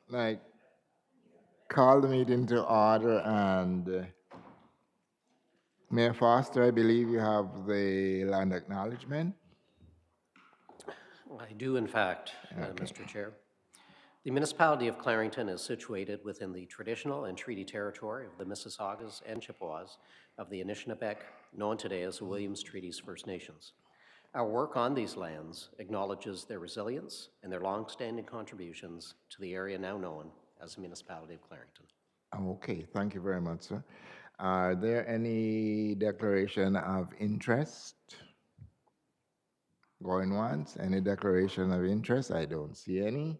Like, call the meeting to order and Mayor Foster, I believe you have the land acknowledgement. I do, in fact, Okay. Mr. Chair. The municipality of Clarington is situated within the traditional and treaty territory of the Mississaugas and Chippewas of the Anishinaabe, known today as the Williams Treaties First Nations. Our work on these lands acknowledges their resilience and their long-standing contributions to the area now known as the municipality of Clarington. Okay, thank you very much, sir. Are there any declaration of interest going once? Any declaration of interest? I don't see any.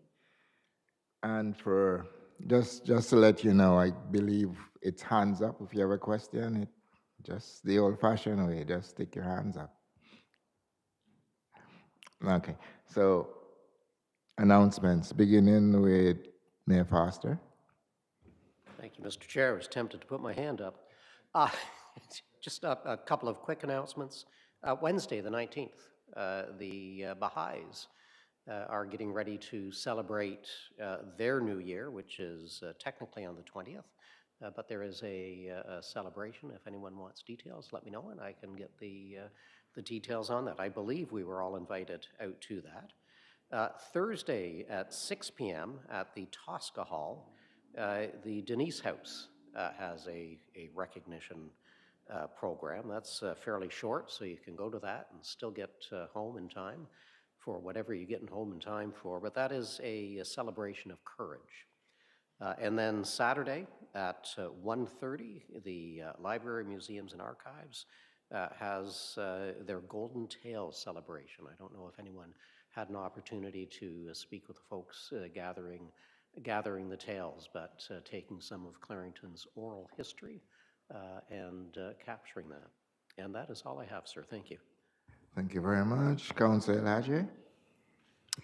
And for just to let you know, I believe it's hands up. If you have a question, it just the old-fashioned way. Just stick your hands up. Okay. So announcements beginning with Mayor Foster. Thank you, Mr. Chair. I was tempted to put my hand up. Uh, just a couple of quick announcements. Wednesday, the 19th, the Baha'is are getting ready to celebrate their new year, which is technically on the 20th. But there is a celebration. If anyone wants details, let me know, and I can get the details on that. I believe we were all invited out to that. Thursday at 6 p.m. at the Tosca Hall, the Denise House has a recognition program. That's fairly short, so you can go to that and still get home in time for whatever you're getting home in time for. But that is a celebration of courage. And then Saturday at 1:30, the Library, Museums, and Archives has their Golden Tales celebration. I don't know if anyone had an opportunity to speak with the folks gathering the tales, but taking some of Clarington's oral history and capturing that. And that is all I have, sir. Thank you. Thank you very much. Council Elijah.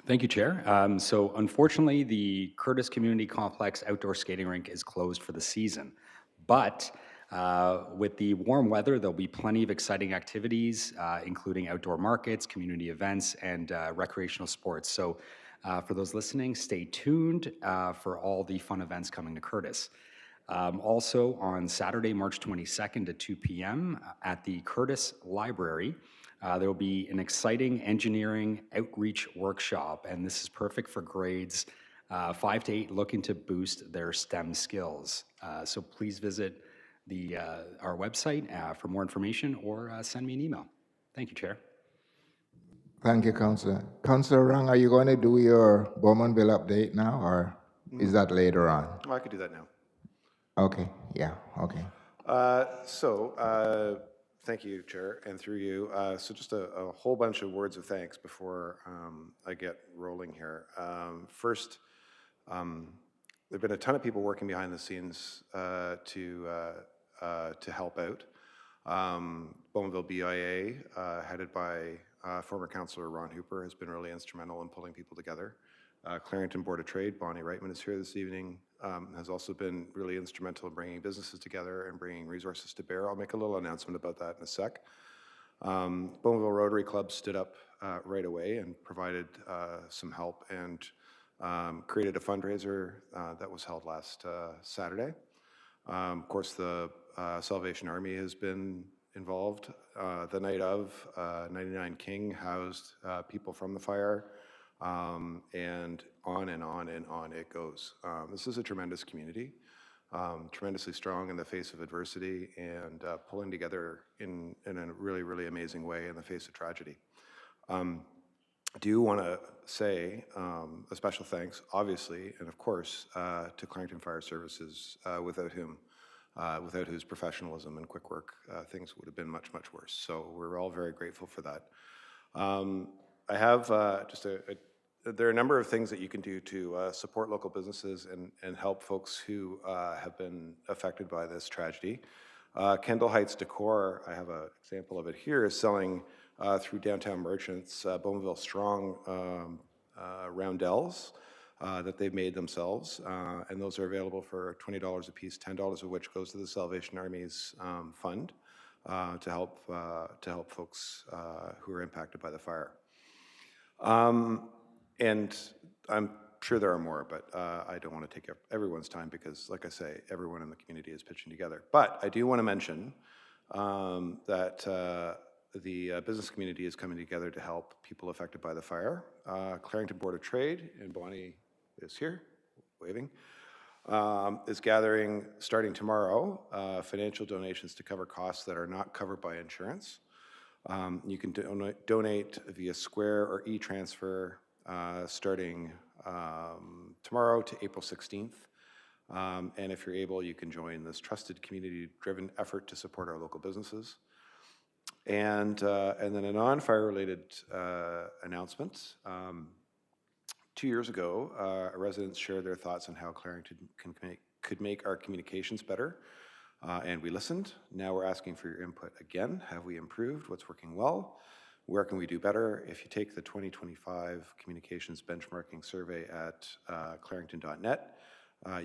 Thank you, Chair. So unfortunately, the Curtis Community Complex outdoor skating rink is closed for the season. But with the warm weather, there'll be plenty of exciting activities, including outdoor markets, community events, and recreational sports. So for those listening, stay tuned for all the fun events coming to Curtis. Also on Saturday, March 22nd at 2 p.m. At the Curtis Library, there will be an exciting engineering outreach workshop, and this is perfect for grades 5 to 8 looking to boost their STEM skills. So please visit our website for more information or send me an email. Thank you, Chair. Thank you, Councillor. Councillor Rang, are you going to do your Bowmanville update now, or is that later on? Oh, I could do that now. Okay, yeah, okay. Thank you, Chair, and through you. So just a whole bunch of words of thanks before I get rolling here. First, there have been a ton of people working behind the scenes to help out. Bowmanville BIA, headed by former Councillor Ron Hooper, has been really instrumental in pulling people together. Clarington Board of Trade, Bonnie Reitman is here this evening, has also been really instrumental in bringing businesses together and bringing resources to bear. I'll make a little announcement about that in a sec. Bowmanville Rotary Club stood up right away and provided some help and created a fundraiser that was held last Saturday. Of course, the Salvation Army has been involved. The night of, 99 King housed people from the fire, and on and on and on it goes. This is a tremendous community, tremendously strong in the face of adversity and pulling together in a really, really amazing way in the face of tragedy. I do want to say a special thanks, obviously, and of course, to Clarington Fire Services, without whose professionalism and quick work, things would have been much, much worse. So we're all very grateful for that. I have there are a number of things that you can do to support local businesses and help folks who have been affected by this tragedy. Kendall Heights Decor, I have an example of it here, is selling through downtown merchants Bowmanville Strong roundels that they've made themselves, and those are available for $20 a piece, $10 of which goes to the Salvation Army's fund to help folks who are impacted by the fire. And I'm sure there are more, but I don't want to take everyone's time because, like I say, everyone in the community is pitching together. But I do want to mention that the business community is coming together to help people affected by the fire. Clarington Board of Trade, and Bonnie is here, waving, is gathering, starting tomorrow, financial donations to cover costs that are not covered by insurance. You can donate via Square or e-transfer starting tomorrow to April 16th. And if you're able, you can join this trusted community-driven effort to support our local businesses. And then a non-fire related announcement. 2 years ago, residents shared their thoughts on how Clarington could make our communications better. And we listened. Now we're asking for your input again. Have we improved? What's working well? Where can we do better? If you take the 2025 communications benchmarking survey at clarington.net,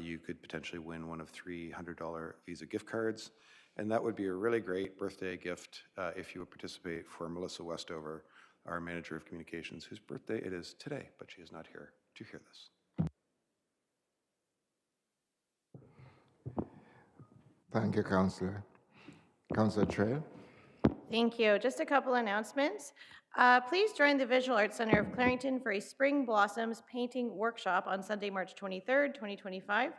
you could potentially win one of $300 Visa gift cards. And that would be a really great birthday gift if you would participate for Melissa Westover, our Manager of Communications, whose birthday it is today, but she is not here to hear this. Thank you, Councillor. Councillor Trail. Thank you. Just a couple announcements. Please join the Visual Arts Center of Clarington for a Spring Blossoms painting workshop on Sunday, March 23rd, 2025,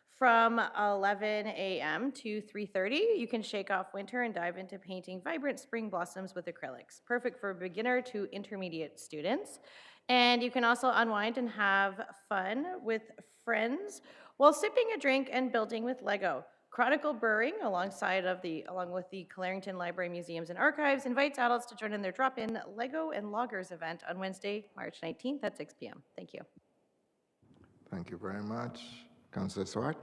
from 11 a.m. to 3:30. You can shake off winter and dive into painting vibrant spring blossoms with acrylics. Perfect for beginner to intermediate students. And you can also unwind and have fun with friends while sipping a drink and building with Lego. Chronicle Brewing, along with the Clarington Library, Museums, and Archives, invites adults to join in their drop-in Lego and Loggers event on Wednesday, March 19th at 6 p.m. Thank you. Thank you very much. Councillor Swart.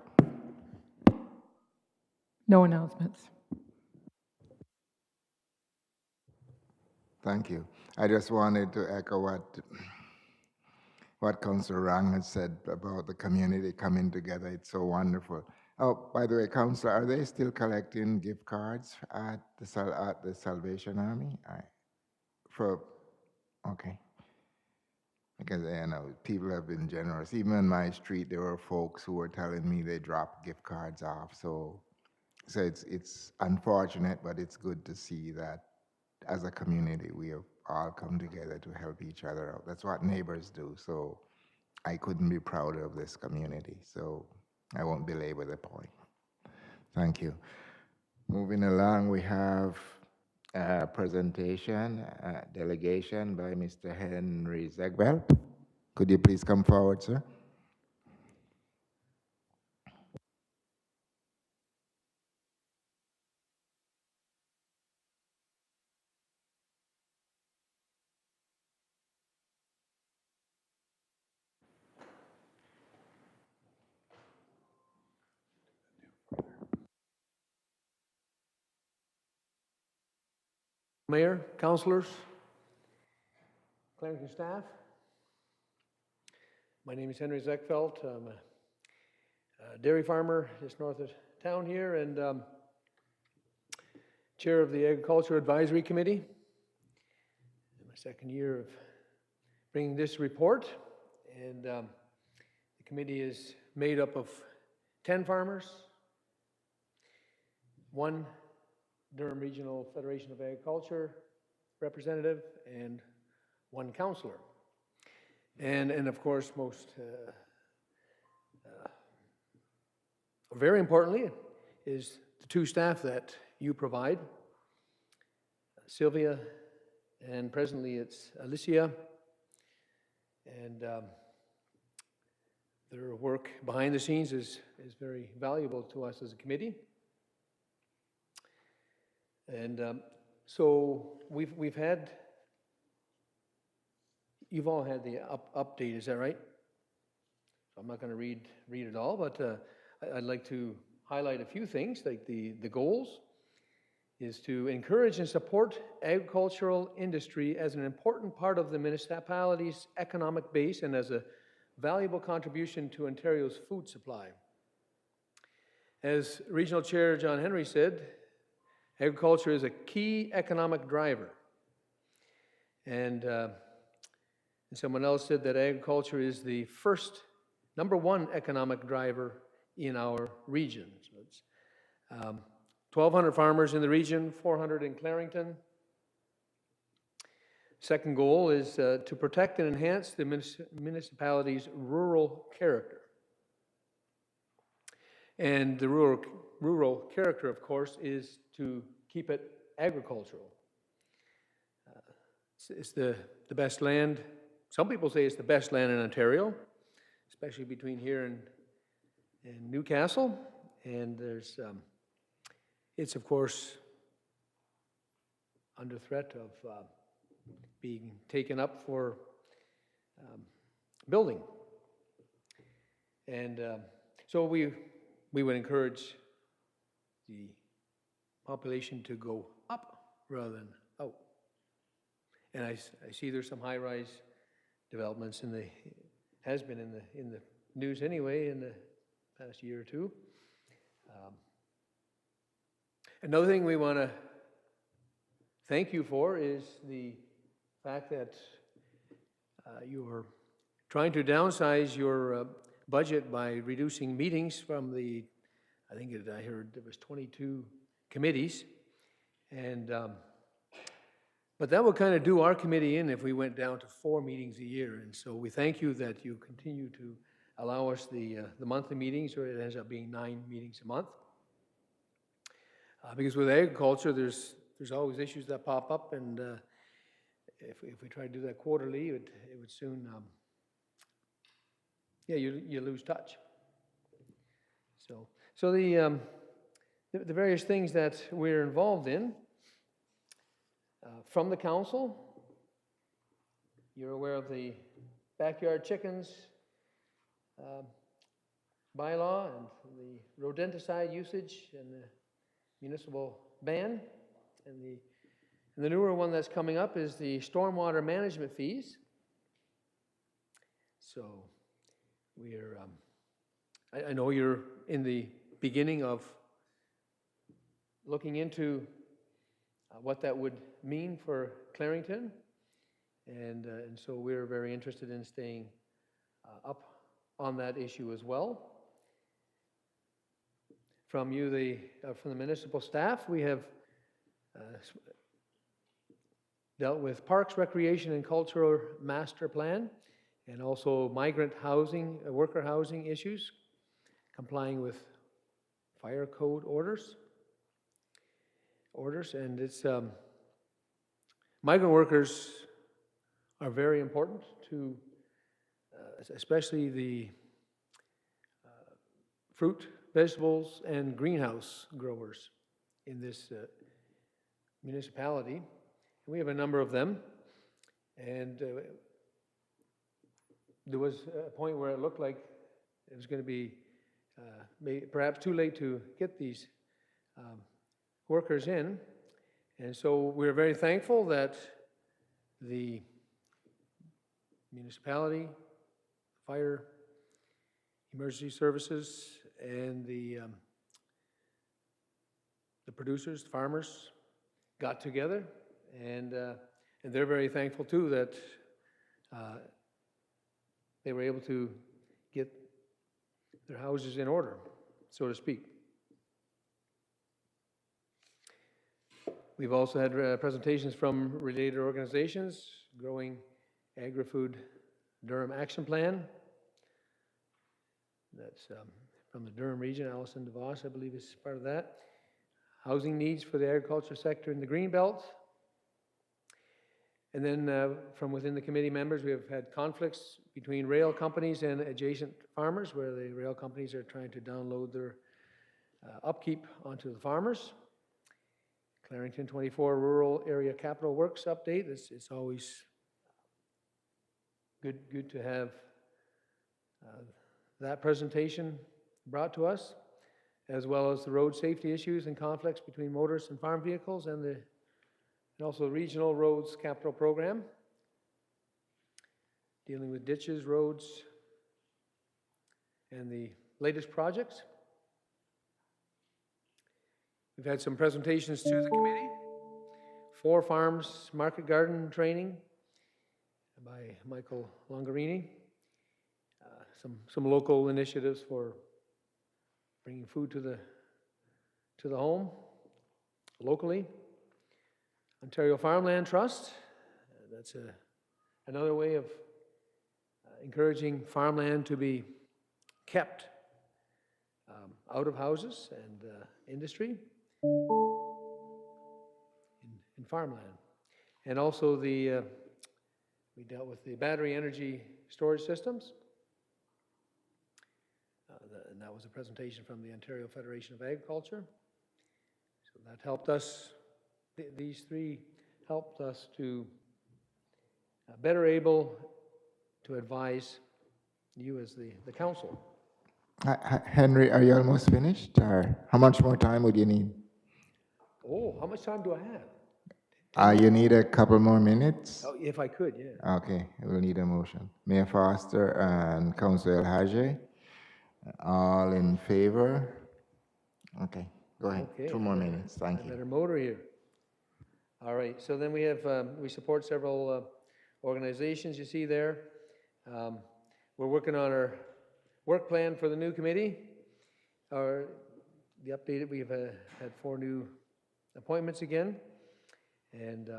No announcements. Thank you. I just wanted to echo what Councillor Rang had said about the community coming together. It's so wonderful. Oh, by the way, Councillor, are they still collecting gift cards at the Salvation Army? Okay. Because, people have been generous. Even on my street, there were folks who were telling me they dropped gift cards off. So it's unfortunate, but it's good to see that as a community, we have all come together to help each other out. That's what neighbors do. So I couldn't be prouder of this community. So I won't belabor the point. Thank you. Moving along, we have a presentation, delegation by Mr. Henry Zegwell. Could you please come forward, sir? Mayor, councillors, Clarington staff. My name is Henry Zeckfeld. I'm a dairy farmer just north of town here and chair of the Agriculture Advisory Committee. In my second year of bringing this report, and the committee is made up of 10 farmers, 1 Durham Regional Federation of Agriculture representative, and 1 councillor. And of course, very importantly, is the 2 staff that you provide, Sylvia, and presently it's Alicia. And their work behind the scenes is very valuable to us as a committee. And so we've had, you've all had the update, is that right? So I'm not going to read it all, but I'd like to highlight a few things, like the goals is to encourage and support agricultural industry as an important part of the municipality's economic base and as a valuable contribution to Ontario's food supply. As Regional Chair John Henry said, agriculture is a key economic driver. And And someone else said that agriculture is the number one economic driver in our region. So it's 1,200 farmers in the region, 400 in Clarington. Second goal is to protect and enhance the municipality's rural character. And the rural character, of course, is to keep it agricultural. It's the best land. Some people say it's the best land in Ontario, especially between here and Newcastle. And it's of course under threat of being taken up for building. And so we would encourage the population to go up rather than out. And I see there's some high-rise developments has been in the news anyway in the past year or two. Another thing we want to thank you for is the fact that you are trying to downsize your budget by reducing meetings from I heard there was 22 committees, and but that would kind of do our committee in if we went down to 4 meetings a year. And so we thank you that you continue to allow us the monthly meetings, or it ends up being 9 meetings a month. Because with agriculture, there's always issues that pop up, and if we try to do that quarterly, it would soon, you lose touch. So the various things that we're involved in, from the council, you're aware of the backyard chickens bylaw and the rodenticide usage and the municipal ban, and the newer one that's coming up is the stormwater management fees. So we're, I know you're in the beginning of looking into what that would mean for Clarington, and so we're very interested in staying up on that issue as well. From you, from the municipal staff, we have dealt with Parks, Recreation, and Cultural Master Plan, and also migrant housing, worker housing issues, complying with fire code orders, and it's migrant workers are very important to, especially the fruit, vegetables, and greenhouse growers in this municipality. We have a number of them, and there was a point where it looked like it was going to be perhaps too late to get these workers in, and so we're very thankful that the municipality, fire, emergency services, and the producers, the farmers, got together, and they're very thankful too that they were able to get their houses in order, so to speak. We've also had presentations from related organizations, Growing Agri-Food Durham Action Plan. That's from the Durham region. Alison DeVos, I believe, is part of that. Housing needs for the agriculture sector in the Greenbelt. And then from within the committee members, we have had conflicts between rail companies and adjacent farmers, where the rail companies are trying to download their upkeep onto the farmers. Clarington 24 Rural Area Capital Works update. It's always good to have that presentation brought to us, as well as the road safety issues and conflicts between motorists and farm vehicles, and also the Regional Roads Capital Program, dealing with ditches, roads, and the latest projects. We've had some presentations to the committee, 4 farms, market garden training, by Michael Longarini. Some local initiatives for bringing food to the home locally. Ontario Farmland Trust, that's another way of encouraging farmland to be kept out of houses and industry in farmland. And also we dealt with the battery energy storage systems. And that was a presentation from the Ontario Federation of Agriculture. So that helped us, these three helped us to better able to advise you as the council. Henry, are you almost finished, or how much more time would you need? Oh, how much time do I have? You need a couple more minutes? Oh, if I could, yeah. Okay, we'll need a motion. Mayor Foster and Councilor El Hadji, all in favor? Okay, go ahead. Okay. 2 more minutes, thank I you. better motor here. All right, so then we support several organizations you see there. We're working on our work plan for the new committee. The updated, we've had 4 new appointments again. And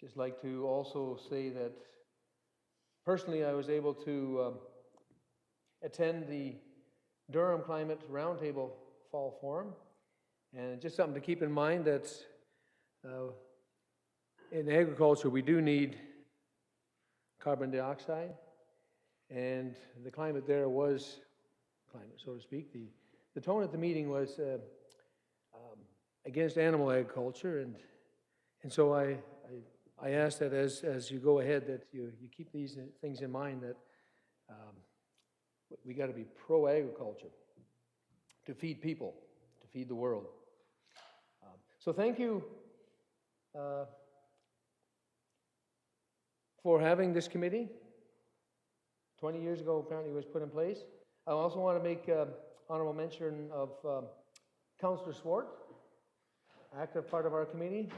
just like to also say that personally I was able to attend the Durham Climate Roundtable Fall Forum. And just something to keep in mind that in agriculture we do need carbon dioxide, and the climate there was, so to speak, the tone at the meeting was against animal agriculture, and so I ask that as you go ahead that you keep these things in mind, that we got to be pro-agriculture to feed people, to feed the world. So thank you for having this committee. 20 years ago, apparently, it was put in place. I also want to make honorable mention of Councillor Swart, active part of our committee,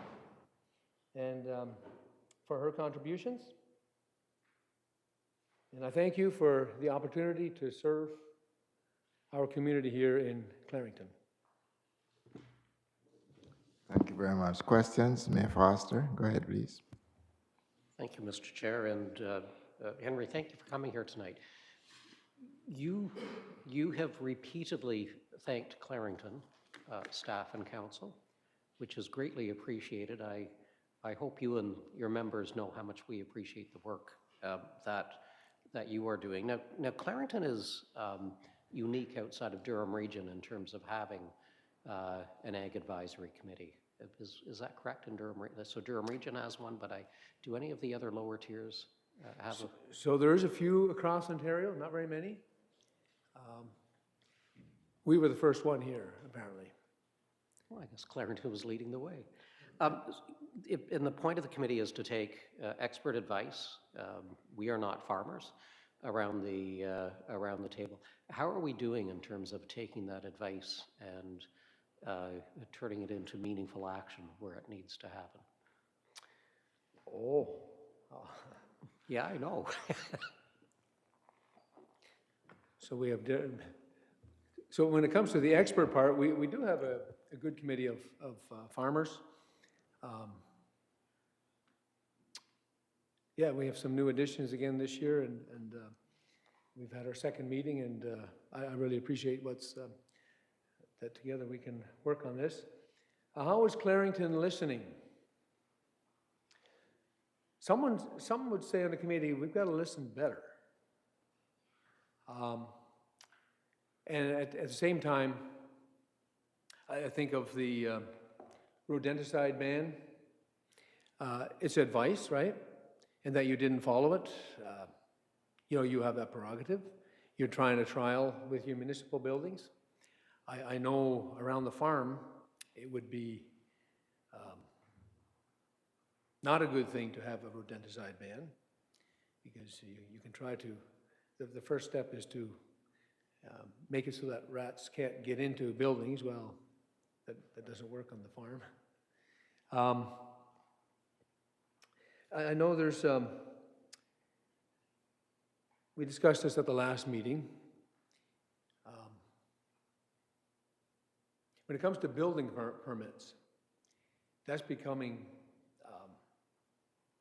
and for her contributions. And I thank you for the opportunity to serve our community here in Clarington. Thank you very much. Questions? Mayor Foster, go ahead, please. Thank you, Mr. Chair, and Henry, thank you for coming here tonight. You have repeatedly thanked Clarington staff and council, which is greatly appreciated. I hope you and your members know how much we appreciate the work that you are doing. Now Clarington is unique outside of Durham Region in terms of having an Ag Advisory Committee. Is that correct in Durham? So Durham Region has one, but do any of the other lower tiers have a? So there's a few across Ontario, not very many. We were the first one here, apparently. Well, I guess Clarington was leading the way. And the point of the committee is to take expert advice. We are not farmers around the table. How are we doing in terms of taking that advice and turning it into meaningful action where it needs to happen? Oh. Yeah, I know. So we have, so when it comes to the expert part, we do have a good committee of farmers. Yeah, we have some new additions again this year, and we've had our second meeting, and I really appreciate that together we can work on this. How is Clarington listening? Some would say on the committee, we've got to listen better. And at the same time, I think of the rodenticide ban. It's advice, right? And that you didn't follow it. You have that prerogative. You're trying a trial with your municipal buildings. I know around the farm, it would be not a good thing to have a rodenticide ban, because you can try to, the first step is to make it so that rats can't get into buildings. Well, that doesn't work on the farm. I know there's, we discussed this at the last meeting. When it comes to building permits, that's becoming,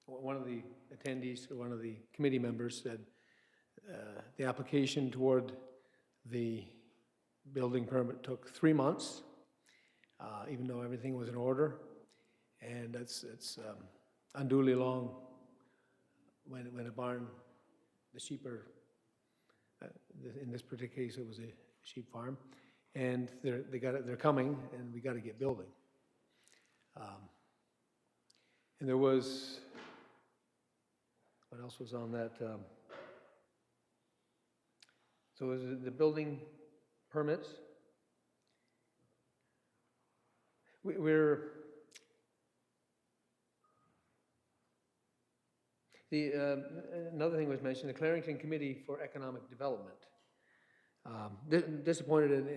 one of the attendees, or one of the committee members said, the application toward the building permit took 3 months, even though everything was in order. And it's unduly long when a barn, the sheep are, in this particular case, it was a sheep farm, and they're coming, and we got to get building. And there was, what else was on that? So was it the building permits? Another thing was mentioned, the Clarington Committee for Economic Development. Disappointed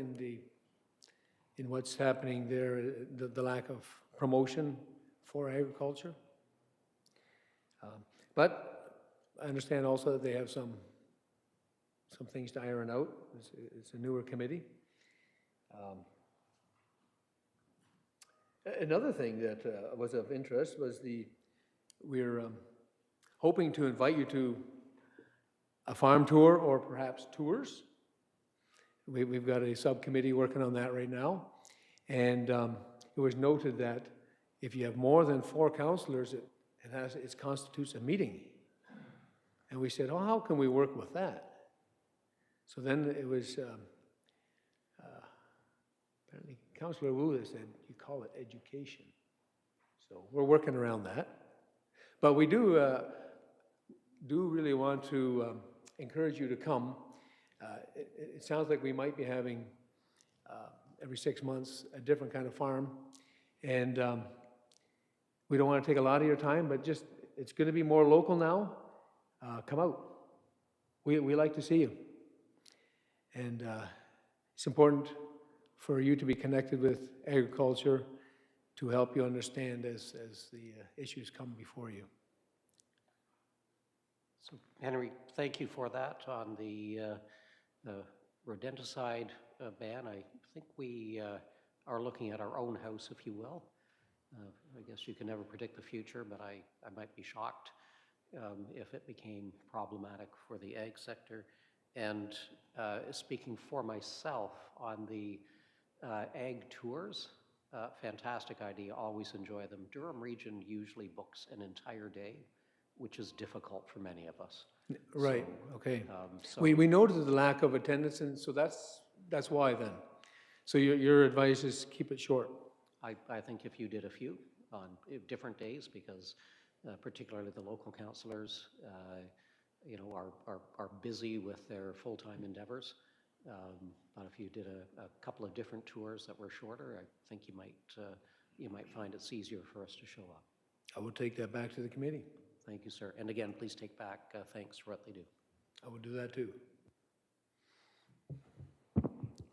in what's happening there, the lack of promotion for agriculture. But I understand also that they have some things to iron out. It's a newer committee. Another thing that was of interest was we're hoping to invite you to a farm tour or perhaps tours. We've got a subcommittee working on that right now. And it was noted that if you have more than 4 councillors, it constitutes a meeting. And we said, oh, how can we work with that? So then it was, apparently Councillor Wu said, you call it education. So we're working around that. But we do really want to encourage you to come. It sounds like we might be having every 6 months a different kind of farm. And we don't want to take a lot of your time, but just, it's going to be more local now. Come out. We like to see you. And it's important for you to be connected with agriculture to help you understand as the issues come before you. So, Henry, thank you for that. On the rodenticide ban, I think we are looking at our own house, if you will. I guess you can never predict the future, but I might be shocked if it became problematic for the ag sector. And speaking for myself on the ag tours, fantastic idea, always enjoy them. Durham Region usually books an entire day, which is difficult for many of us. Right, So, okay. so We noted the lack of attendance, and so that's why then. So your advice is keep it short. I think if you did a few on different days, because particularly the local councillors, you know, are busy with their full-time endeavors. But if you did a couple of different tours that were shorter, I think you might find it's easier for us to show up. I will take that back to the committee. Thank you, sir. And again, please take back thanks for what they do. I will do that too.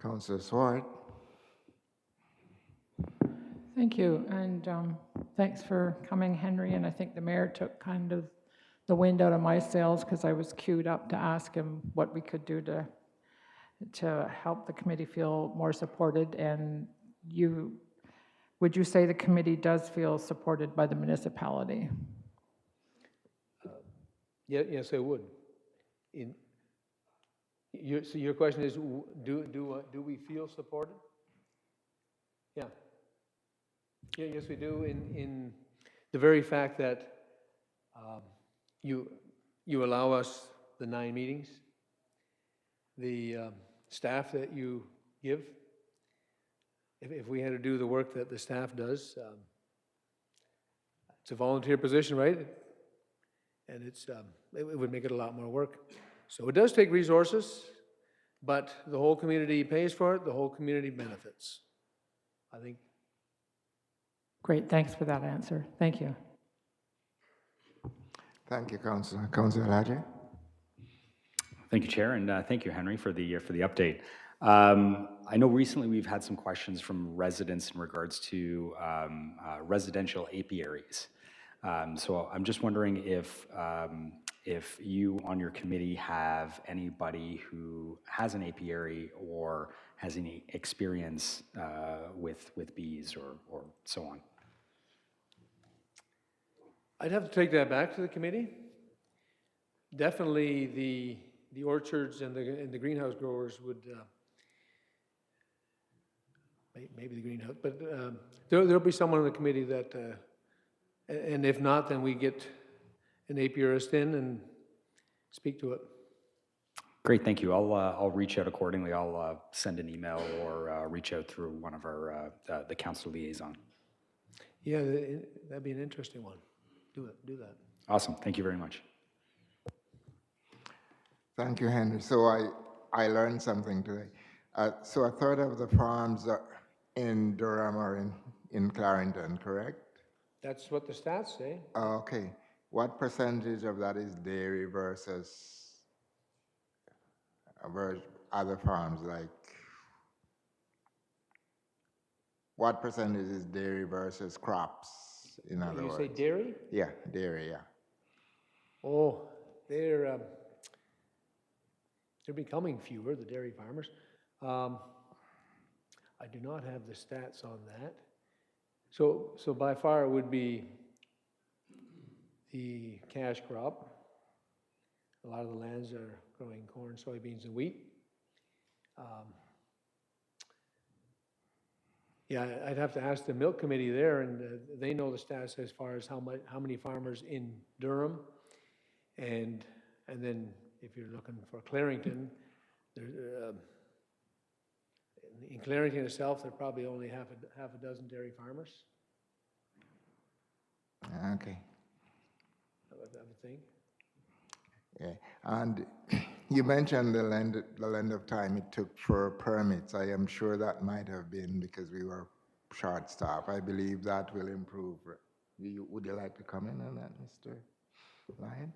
Councillor Swart. Thank you, and thanks for coming, Henry. And I think the mayor took kind of the wind out of my sails because I was queued up to ask him what we could do to help the committee feel more supported. And would you say the committee does feel supported by the municipality? Yes, I would. So your question is, do we feel supported? Yeah. Yes, we do. In the very fact that you allow us the 9 meetings, the staff that you give. If we had to do the work that the staff does, it's a volunteer position, right? And it would make it a lot more work. So it does take resources, but the whole community pays for it, the whole community benefits, I think. Great, thanks for that answer. Thank you. Thank you, Councillor. Councillor Ladger. Thank you, Chair, and thank you, Henry, for the update. I know recently we've had some questions from residents in regards to residential apiaries. So I'm just wondering if you on your committee have anybody who has an apiary or has any experience with bees or so on. I'd have to take that back to the committee. Definitely the orchards and the greenhouse growers would, maybe the greenhouse, but there'll be someone on the committee that, and if not, then we get an apiarist in and speak to it. Great, thank you. I'll reach out accordingly. I'll send an email or reach out through one of our the council liaison. Yeah, that'd be an interesting one. Do that. Awesome. Thank you very much. Thank you, Henry. So I learned something today. So a third of the farms are in Durham or in Clarington, correct? That's what the stats say. Okay. What percentage of that is dairy versus other farms? Like, what percentage is dairy versus crops, in other words? You say dairy? Yeah, dairy, yeah. Oh, they're becoming fewer, the dairy farmers. I do not have the stats on that. So by far it would be the cash crop. A lot of the lands are growing corn, soybeans, and wheat. Yeah, I'd have to ask the milk committee there, and they know the stats as far as how many farmers in Durham, and then if you're looking for Clarington, in Clarington itself, there are probably only half a dozen dairy farmers. Okay. I would think. Yeah, and you mentioned the length of time it took for permits. I am sure that might have been because we were short-staffed. I believe that will improve. Would you like to comment on that, Mr. Lyon?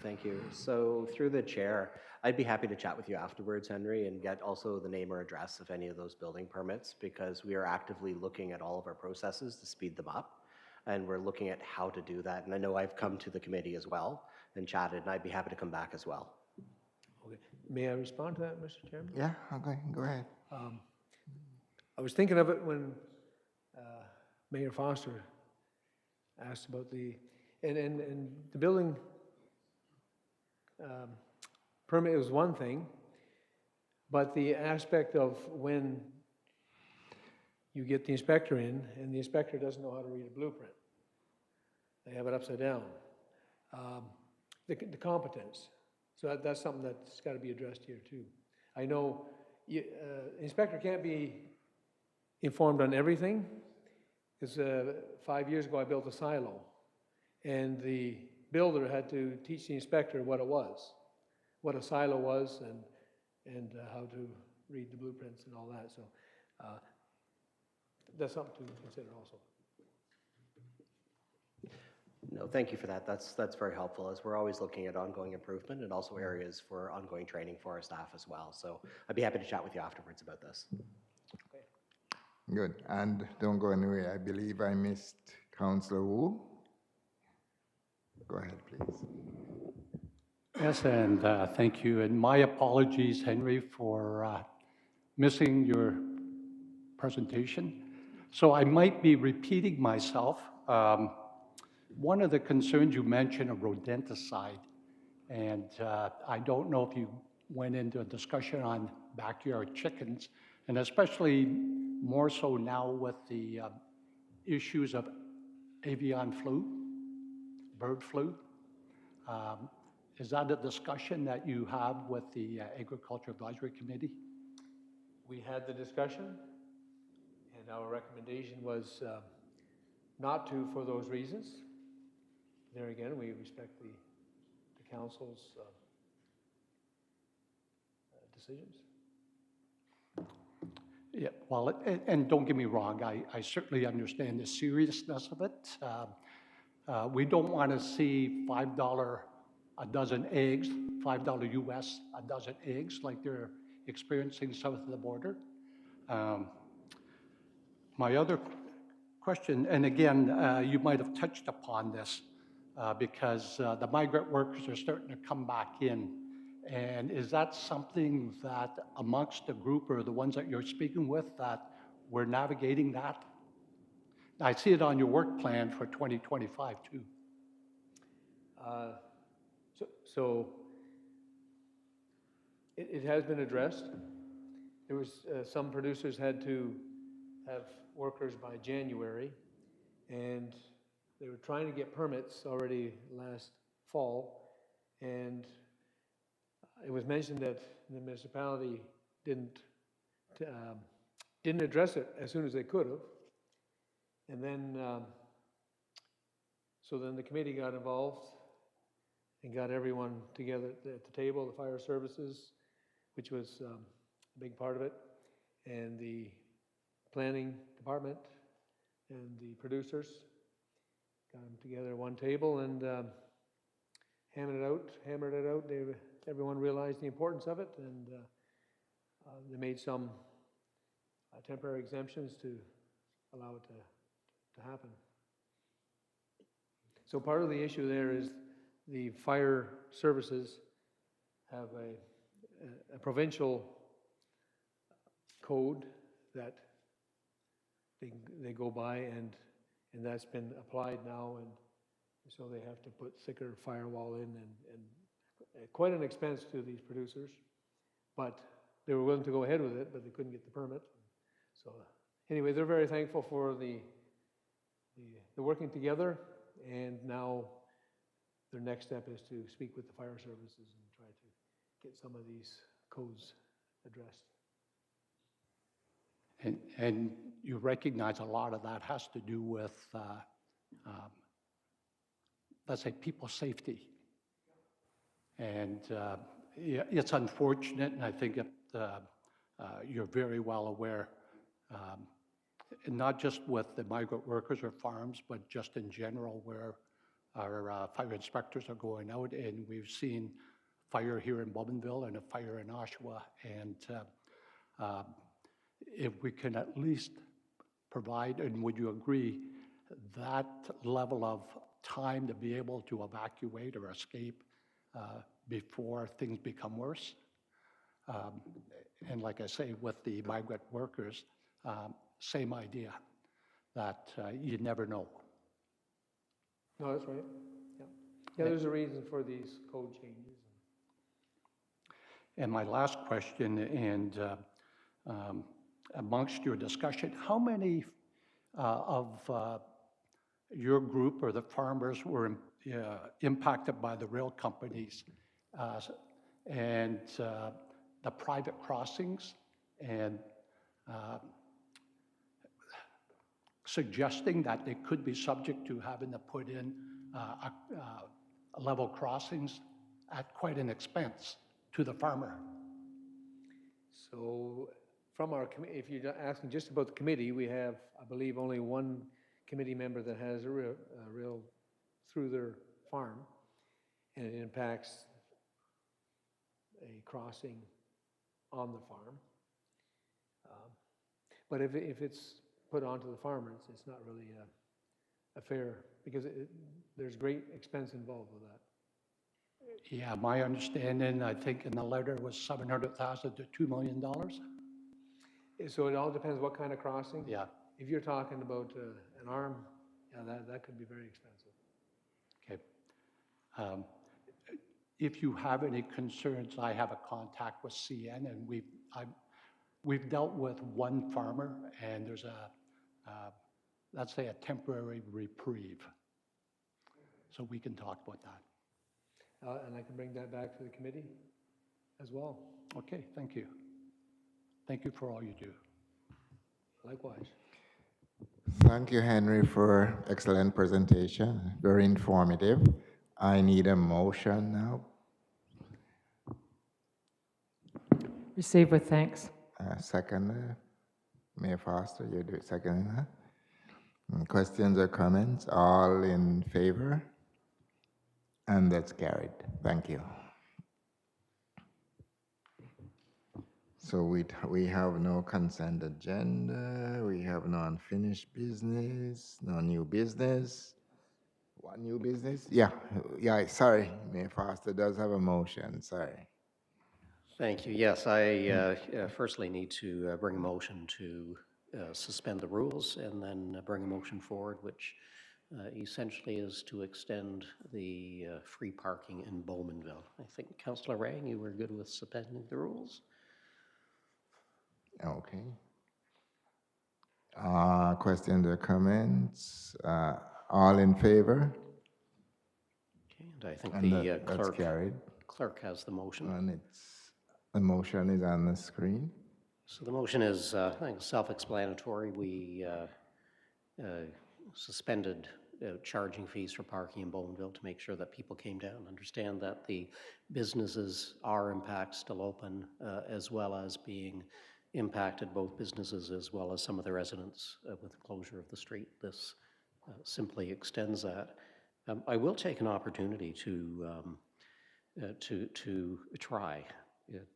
Thank you. So through the chair, I'd be happy to chat with you afterwards, Henry, and get also the name or address of any of those building permits, because we are actively looking at all of our processes to speed them up, and we're looking at how to do that. And I know I've come to the committee as well and chatted, and I'd be happy to come back as well. Okay. May I respond to that, Mr. Chairman? Yeah, okay, go ahead. I was thinking of it when Mayor Foster asked about the building permit was one thing, but the aspect of when you get the inspector in and the inspector doesn't know how to read a blueprint. They have it upside down. The competence. So that's something that's got to be addressed here too. I know inspector can't be informed on everything, because 5 years ago I built a silo, and the builder had to teach the inspector what it was, what a silo was, and how to read the blueprints and all that. So that's something to consider also. No, thank you for that. That's very helpful, as we're always looking at ongoing improvement and also areas for ongoing training for our staff as well. So I'd be happy to chat with you afterwards about this. Good, and don't go anywhere. I believe I missed Councillor Wu. Go ahead, please. Yes, and thank you. And my apologies, Henry, for missing your presentation. So I might be repeating myself. One of the concerns you mentioned, a rodenticide, and I don't know if you went into a discussion on backyard chickens, and especially more so now with the issues of avian flu, bird flu. Is that a discussion that you have with the Agriculture Advisory Committee? We had the discussion, and our recommendation was not to, for those reasons. There again, we respect the council's decisions. Yeah, well, and don't get me wrong, I certainly understand the seriousness of it. We don't want to see $5 a dozen eggs, $5 US a dozen eggs like they're experiencing south of the border. My other question, and again, you might have touched upon this, because the migrant workers are starting to come back in. And is that something that amongst the group or the ones that you're speaking with that we're navigating that? I see it on your work plan for 2025 too. So it has been addressed. There was, some producers had to have workers by January, and they were trying to get permits already last fall, and it was mentioned that the municipality didn't address it as soon as they could have. And then, so then the committee got involved and got everyone together at the table, the fire services, which was a big part of it, and the planning department and the producers got them together at one table and hammered it out. Everyone realized the importance of it, and they made some temporary exemptions to allow it to happen. So part of the issue there is the fire services have a provincial code that they go by, and that's been applied now, and so they have to put thicker firewall in, and quite an expense to these producers, but they were willing to go ahead with it, but they couldn't get the permit. So anyway, they're very thankful for the working together, and now their next step is to speak with the fire services and try to get some of these codes addressed. And you recognize a lot of that has to do with, let's say, people safety. And yeah, it's unfortunate, and I think you're very well aware, not just with the migrant workers or farms, but just in general, where our fire inspectors are going out, and we've seen fire here in Bougainville and a fire in Oshawa, and if we can at least provide, and would you agree, that level of time to be able to evacuate or escape before things become worse? And like I say, with the migrant workers, same idea, that you never know. No, that's right. Yeah, yeah. There's a reason for these code changes. And my last question, and amongst your discussion, how many of your group or the farmers were impacted by the rail companies and the private crossings, and suggesting that they could be subject to having to put in level crossings at quite an expense to the farmer? So from our committee, if you're asking just about the committee, we have, I believe, only one committee member that has a rail through their farm, and it impacts a crossing on the farm. But if it's put onto the farmers, it's not really a fair, because there's great expense involved with that. Yeah, my understanding, I think in the letter, was $700,000 to $2 million. So it all depends what kind of crossing. Yeah. If you're talking about an arm, yeah, that could be very expensive. Okay. If you have any concerns, I have a contact with CN, and we've dealt with one farmer, and there's let's say a temporary reprieve. So we can talk about that. And I can bring that back to the committee as well. Okay, thank you. Thank you for all you do. Likewise. Thank you, Henry, for excellent presentation. Very informative. I need a motion now. Receive with thanks. Second, Mayor Foster, you do it second. Questions or comments? All in favor? And that's carried. Thank you. So we have no consent agenda, we have no unfinished business, no new business. What new business? Yeah, sorry, Mayor Foster does have a motion, sorry. Thank you. Yes, I firstly need to bring a motion to suspend the rules and then bring a motion forward, which essentially is to extend the free parking in Bowmanville. I think, Councillor Rang, you were good with suspending the rules? Okay. Questions or comments? All in favor? Okay, and I think And the that's carried. clerk has the motion. And the motion is on the screen. So the motion is, I think, self-explanatory. We suspended charging fees for parking in Bowmanville to make sure that people came down, understand that the businesses are in fact still open, as well as being impacted, both businesses as well as some of the residents with the closure of the street. This simply extends that. I will take an opportunity to try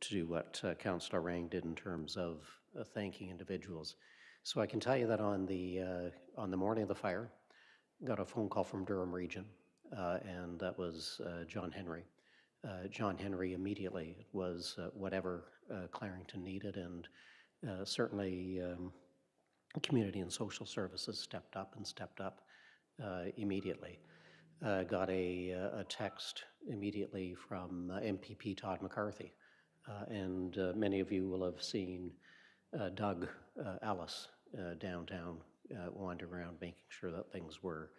to do what Councillor Rang did in terms of thanking individuals. So I can tell you that on the morning of the fire, got a phone call from Durham Region, and that was John Henry. John Henry immediately was whatever Clarington needed, and certainly Community and Social Services stepped up immediately. Got a text immediately from MPP Todd McCarthy, and many of you will have seen Doug Ellis downtown wandering around making sure that things were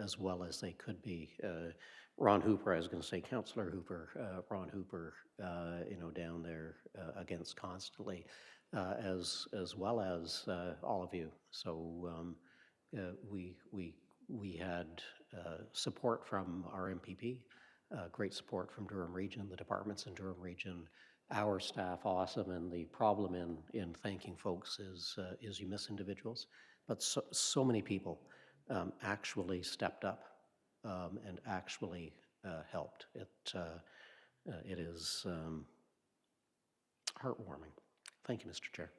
as well as they could be. Ron Hooper, I was going to say Councillor Hooper, Ron Hooper, down there against constantly, as well as all of you. So we had support from our MPP, great support from Durham Region, the departments in Durham Region, our staff, awesome. And the problem in thanking folks is you miss individuals, but so many people actually stepped up and actually helped. It is heartwarming. Thank you, Mr. Chair.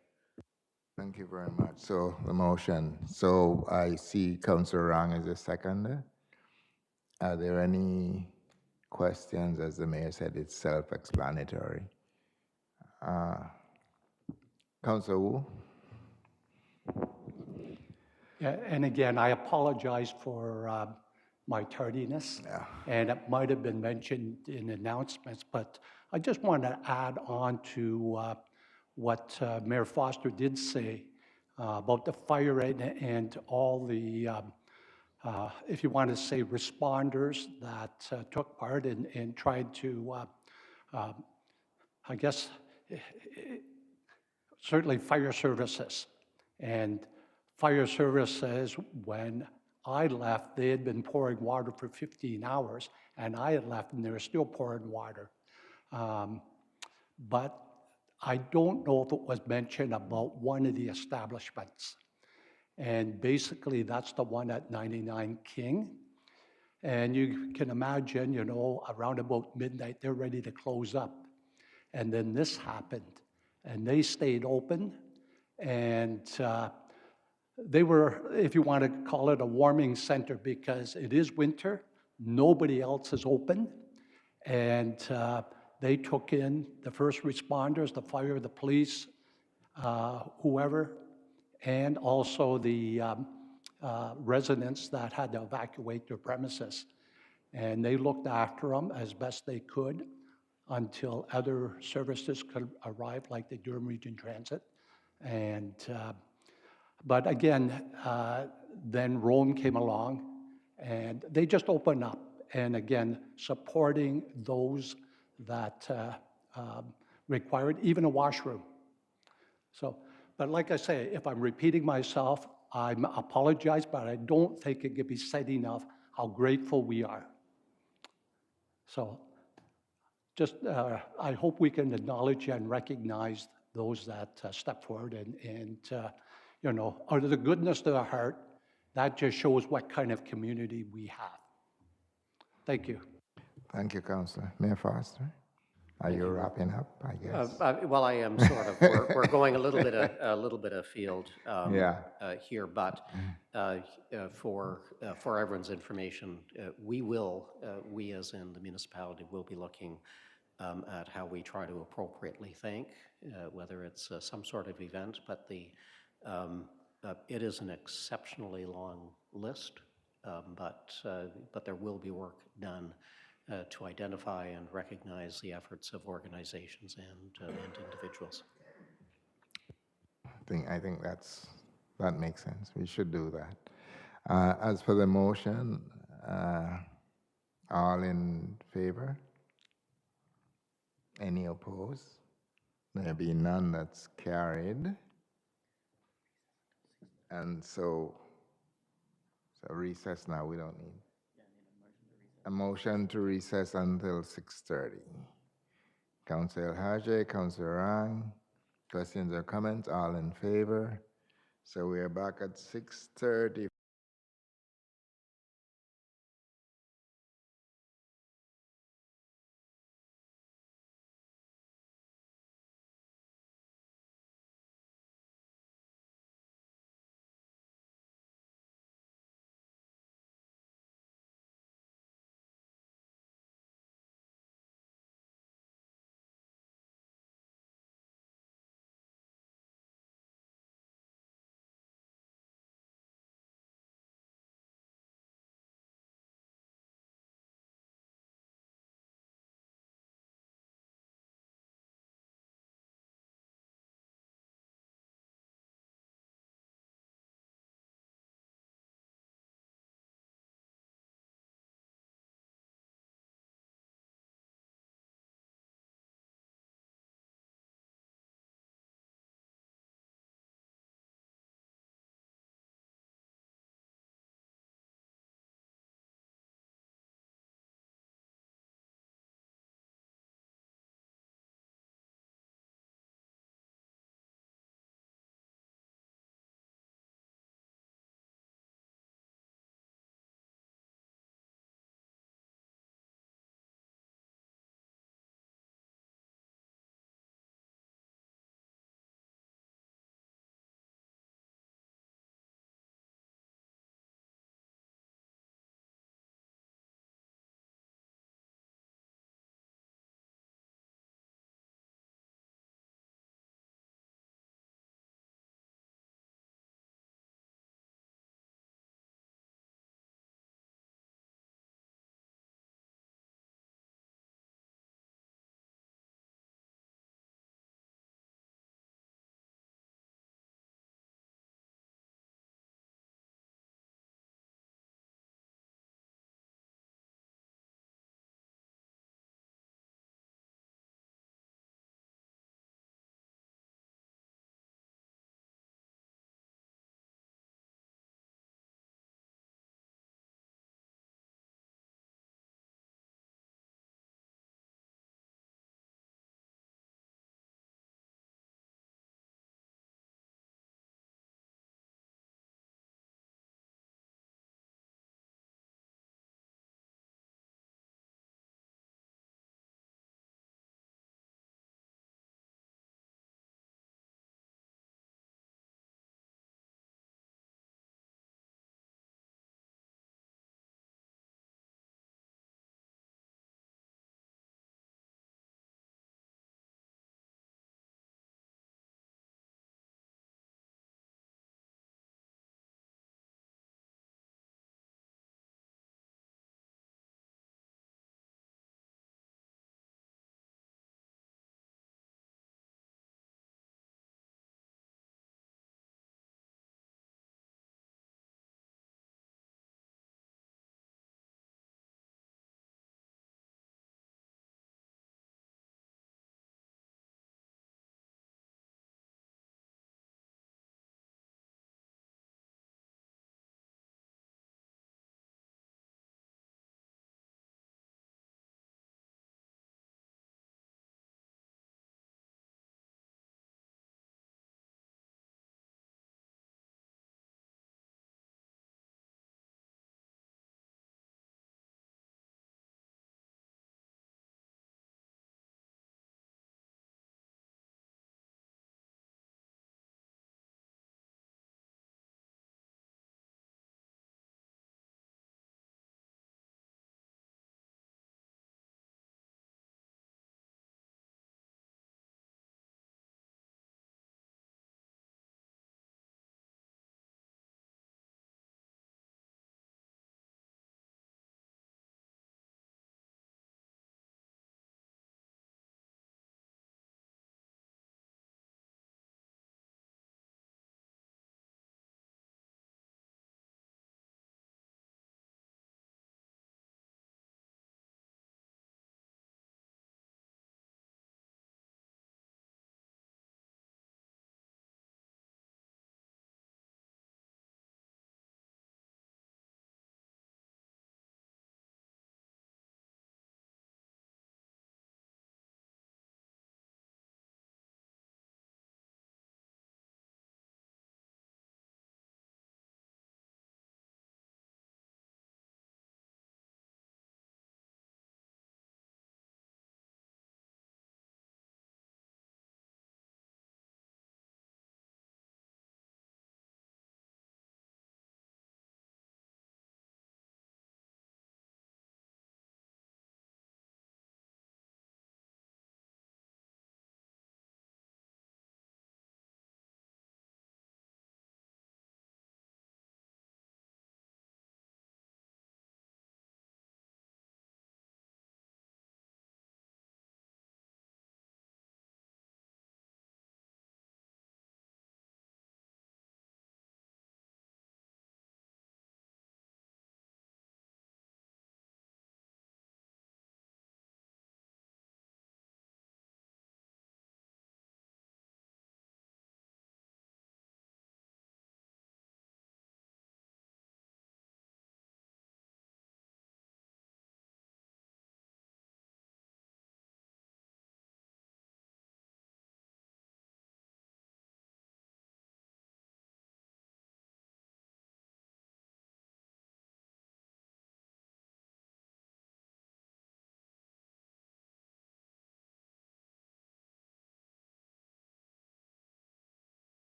Thank you very much. So the motion. So I see Councillor Rang as a seconder. Are there any questions? As the mayor said, it's self-explanatory. Councillor Wu? Yeah, and again, I apologize for my tardiness. Yeah. And it might have been mentioned in announcements, but I just want to add on to what Mayor Foster did say about the fire and all the, if you want to say, responders that took part and tried to, I guess, certainly fire services. And fire services, when I left, they had been pouring water for 15 hours, and I had left and they were still pouring water. But I don't know if it was mentioned about one of the establishments. And basically, that's the one at 99 King. And you can imagine, around about midnight, they're ready to close up. And then this happened, and they stayed open, and they were, if you want to call it, a warming center, because it is winter, nobody else is open, and they took in the first responders, the fire, the police, whoever, and also the residents that had to evacuate their premises. And they looked after them as best they could until other services could arrive, like the Durham Region Transit. And but again, then Rome came along, and they just opened up. And again, supporting those that required even a washroom. So, but like I say, if I'm repeating myself, I apologize, but I don't think it can be said enough how grateful we are. So, just I hope we can acknowledge and recognize those that step forward and out of the goodness of their heart, that just shows what kind of community we have. Thank you. Thank you, Councillor. Mayor Foster? Are you wrapping up, I guess? Well, I am sort of. We're going a little bit afield Yeah. here, but for everyone's information, we as in the municipality will be looking at how we try to appropriately thank, whether it's some sort of event, but it is an exceptionally long list, but there will be work done to identify and recognize the efforts of organizations and individuals. I think that makes sense. We should do that. As for the motion, all in favor? Any opposed? There be none, that's carried. And so recess now, we don't need. A motion to recess until 6:30. Councillor Haje, Councillor Rang, questions or comments? All in favor? So we are back at 6:30.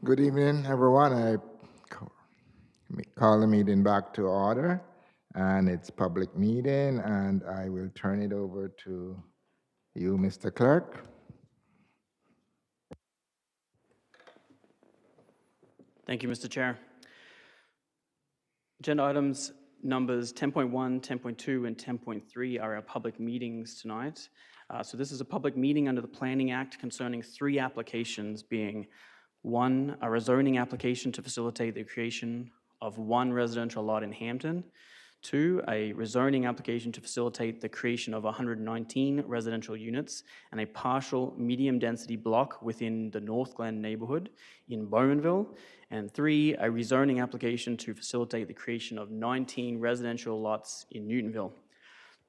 Good evening, everyone. I call the meeting back to order, and it's public meeting, and I will turn it over to you, Mr. Clerk. Thank you, Mr. Chair. Agenda items numbers 10.1, 10.2, and 10.3 are our public meetings tonight. So this is a public meeting under the Planning Act concerning 3 applications, being 1, a rezoning application to facilitate the creation of 1 residential lot in Hampton; 2, a rezoning application to facilitate the creation of 119 residential units and a partial medium-density block within the North Glen neighborhood in Bowmanville; and 3, a rezoning application to facilitate the creation of 19 residential lots in Newtonville.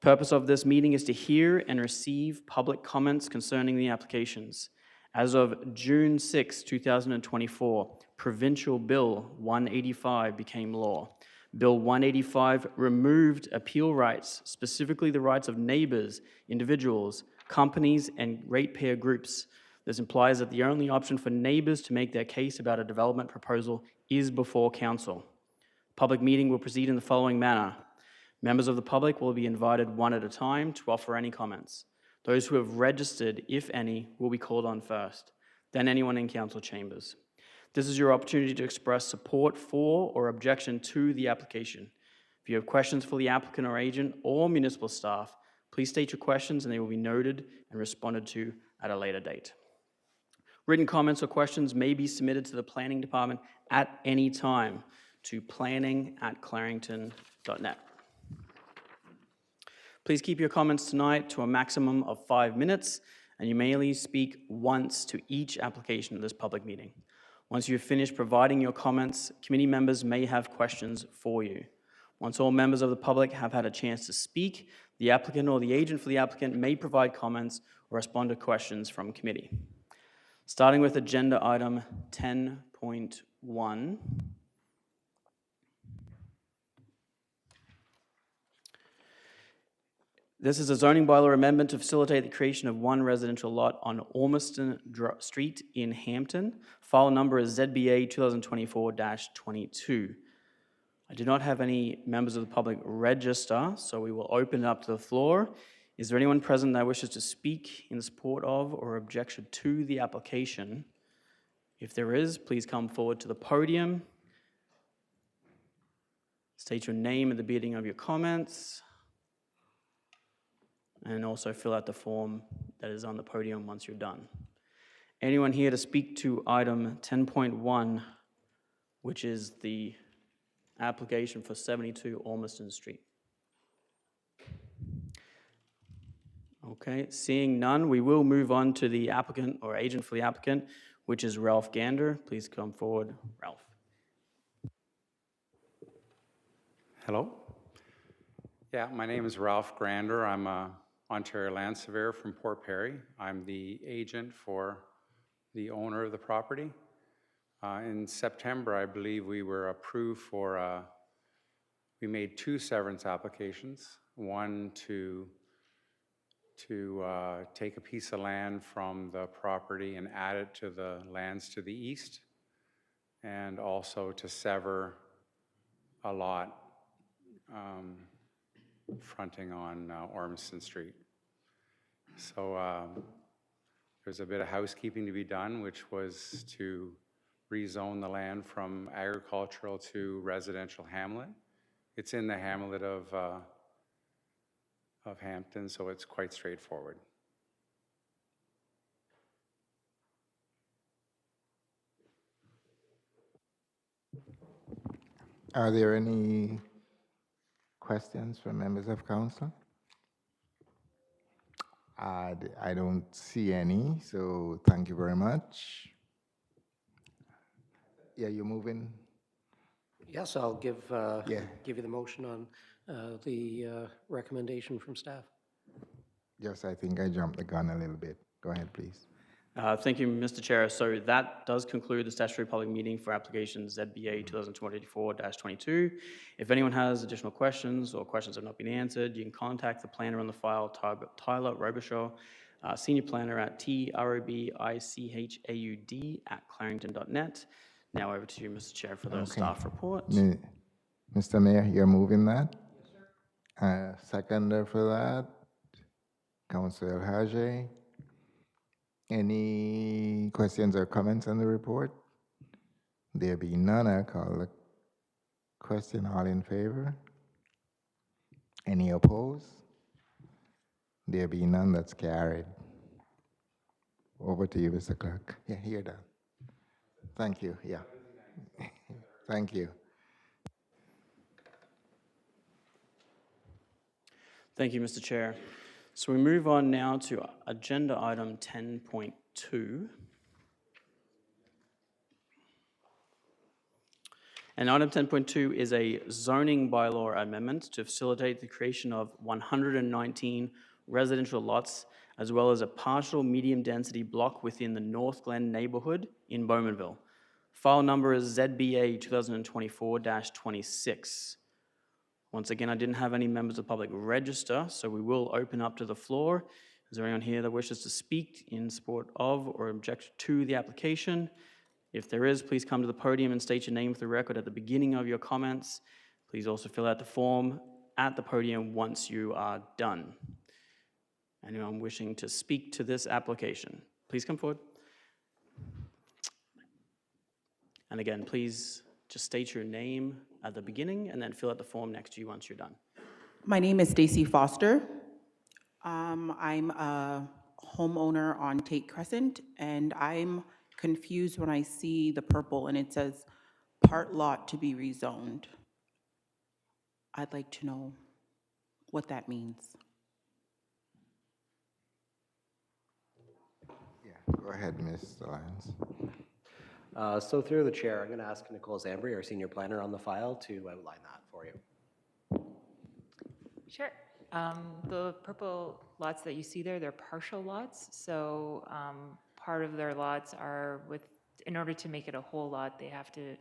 The purpose of this meeting is to hear and receive public comments concerning the applications. As of June 6, 2024, Provincial Bill 185 became law. Bill 185 removed appeal rights, specifically the rights of neighbors, individuals, companies, and ratepayer groups. This implies that the only option for neighbors to make their case about a development proposal is before council. Public meeting will proceed in the following manner. Members of the public will be invited one at a time to offer any comments. Those who have registered, if any, will be called on first, then anyone in council chambers. This is your opportunity to express support for or objection to the application. If you have questions for the applicant or agent or municipal staff, please state your questions and they will be noted and responded to at a later date. Written comments or questions may be submitted to the planning department at any time to planning@clarington.net. Please keep your comments tonight to a maximum of 5 minutes, and you may only speak once to each application of this public meeting. Once you've finished providing your comments, committee members may have questions for you. Once all members of the public have had a chance to speak, the applicant or the agent for the applicant may provide comments or respond to questions from committee. Starting with agenda item 10.1. This is a zoning bylaw amendment to facilitate the creation of 1 residential lot on Ormiston Street in Hampton. File number is ZBA 2024-22. I do not have any members of the public register, so we will open it up to the floor. Is there anyone present that wishes to speak in support of or objection to the application? If there is, please come forward to the podium. State your name at the beginning of your comments. And also fill out the form that is on the podium once you're done. Anyone here to speak to item 10.1, which is the application for 72 Ormiston Street? Okay, seeing none, we will move on to the applicant or agent for the applicant, which is Ralph Gander. Please come forward, Ralph. Hello. Yeah, my name is Ralph Grander. I'm a Ontario land surveyor from Port Perry. I'm the agent for the owner of the property. In September, I believe we were approved for, we made 2 severance applications. One to take a piece of land from the property and add it to the lands to the east, and also to sever a lot fronting on Ormiston Street. So there's a bit of housekeeping to be done, which was to rezone the land from agricultural to residential hamlet. It's in the hamlet of Hampton, so it's quite straightforward. Are there any questions from members of council? I don't see any, so thank you very much. Yeah, you're moving? Yes, I'll give Yeah. you the motion on the recommendation from staff. Yes, I think I jumped the gun a little bit. Go ahead, please. Thank you, Mr. Chair. So that does conclude the statutory public meeting for application ZBA 2024-22. If anyone has additional questions or questions have not been answered, you can contact the planner on the file, Tyler Robichaud, senior planner at trobichaud@clarington.net. Now over to you, Mr. Chair, for the Okay. staff report. Mr. Mayor, you're moving that? Seconder for that, Councillor Haje. Any questions or comments on the report? There be none, I call the question. All in favor? Any opposed? There be none, that's carried. Over to you, Mr. Clerk. Yeah, you're done. Thank you, yeah. Thank you. Thank you, Mr. Chair. So we move on now to agenda item 10.2. And item 10.2 is a zoning bylaw amendment to facilitate the creation of 119 residential lots, as well as a partial medium-density block within the North Glen neighborhood in Bowmanville. File number is ZBA 2024-26. Once again, I didn't have any members of the public register, so we will open up to the floor. Is there anyone here that wishes to speak in support of or object to the application? If there is, please come to the podium and state your name for the record at the beginning of your comments. Please also fill out the form at the podium once you are done. Anyone wishing to speak to this application, please come forward. And again, please just state your name at the beginning and then fill out the form next to you once you're done. My name is Stacy Foster. I'm a homeowner on Tate Crescent, and I'm confused when I see the purple and it says part lot to be rezoned. I'd like to know what that means. Yeah, go ahead, Ms. Lyons. So through the chair, I'm going to ask Nicole Zambri, our senior planner on the file, to outline that for you. Sure. The purple lots that you see there, they're partial lots. So part of their lots are in order to make it a whole lot, they have to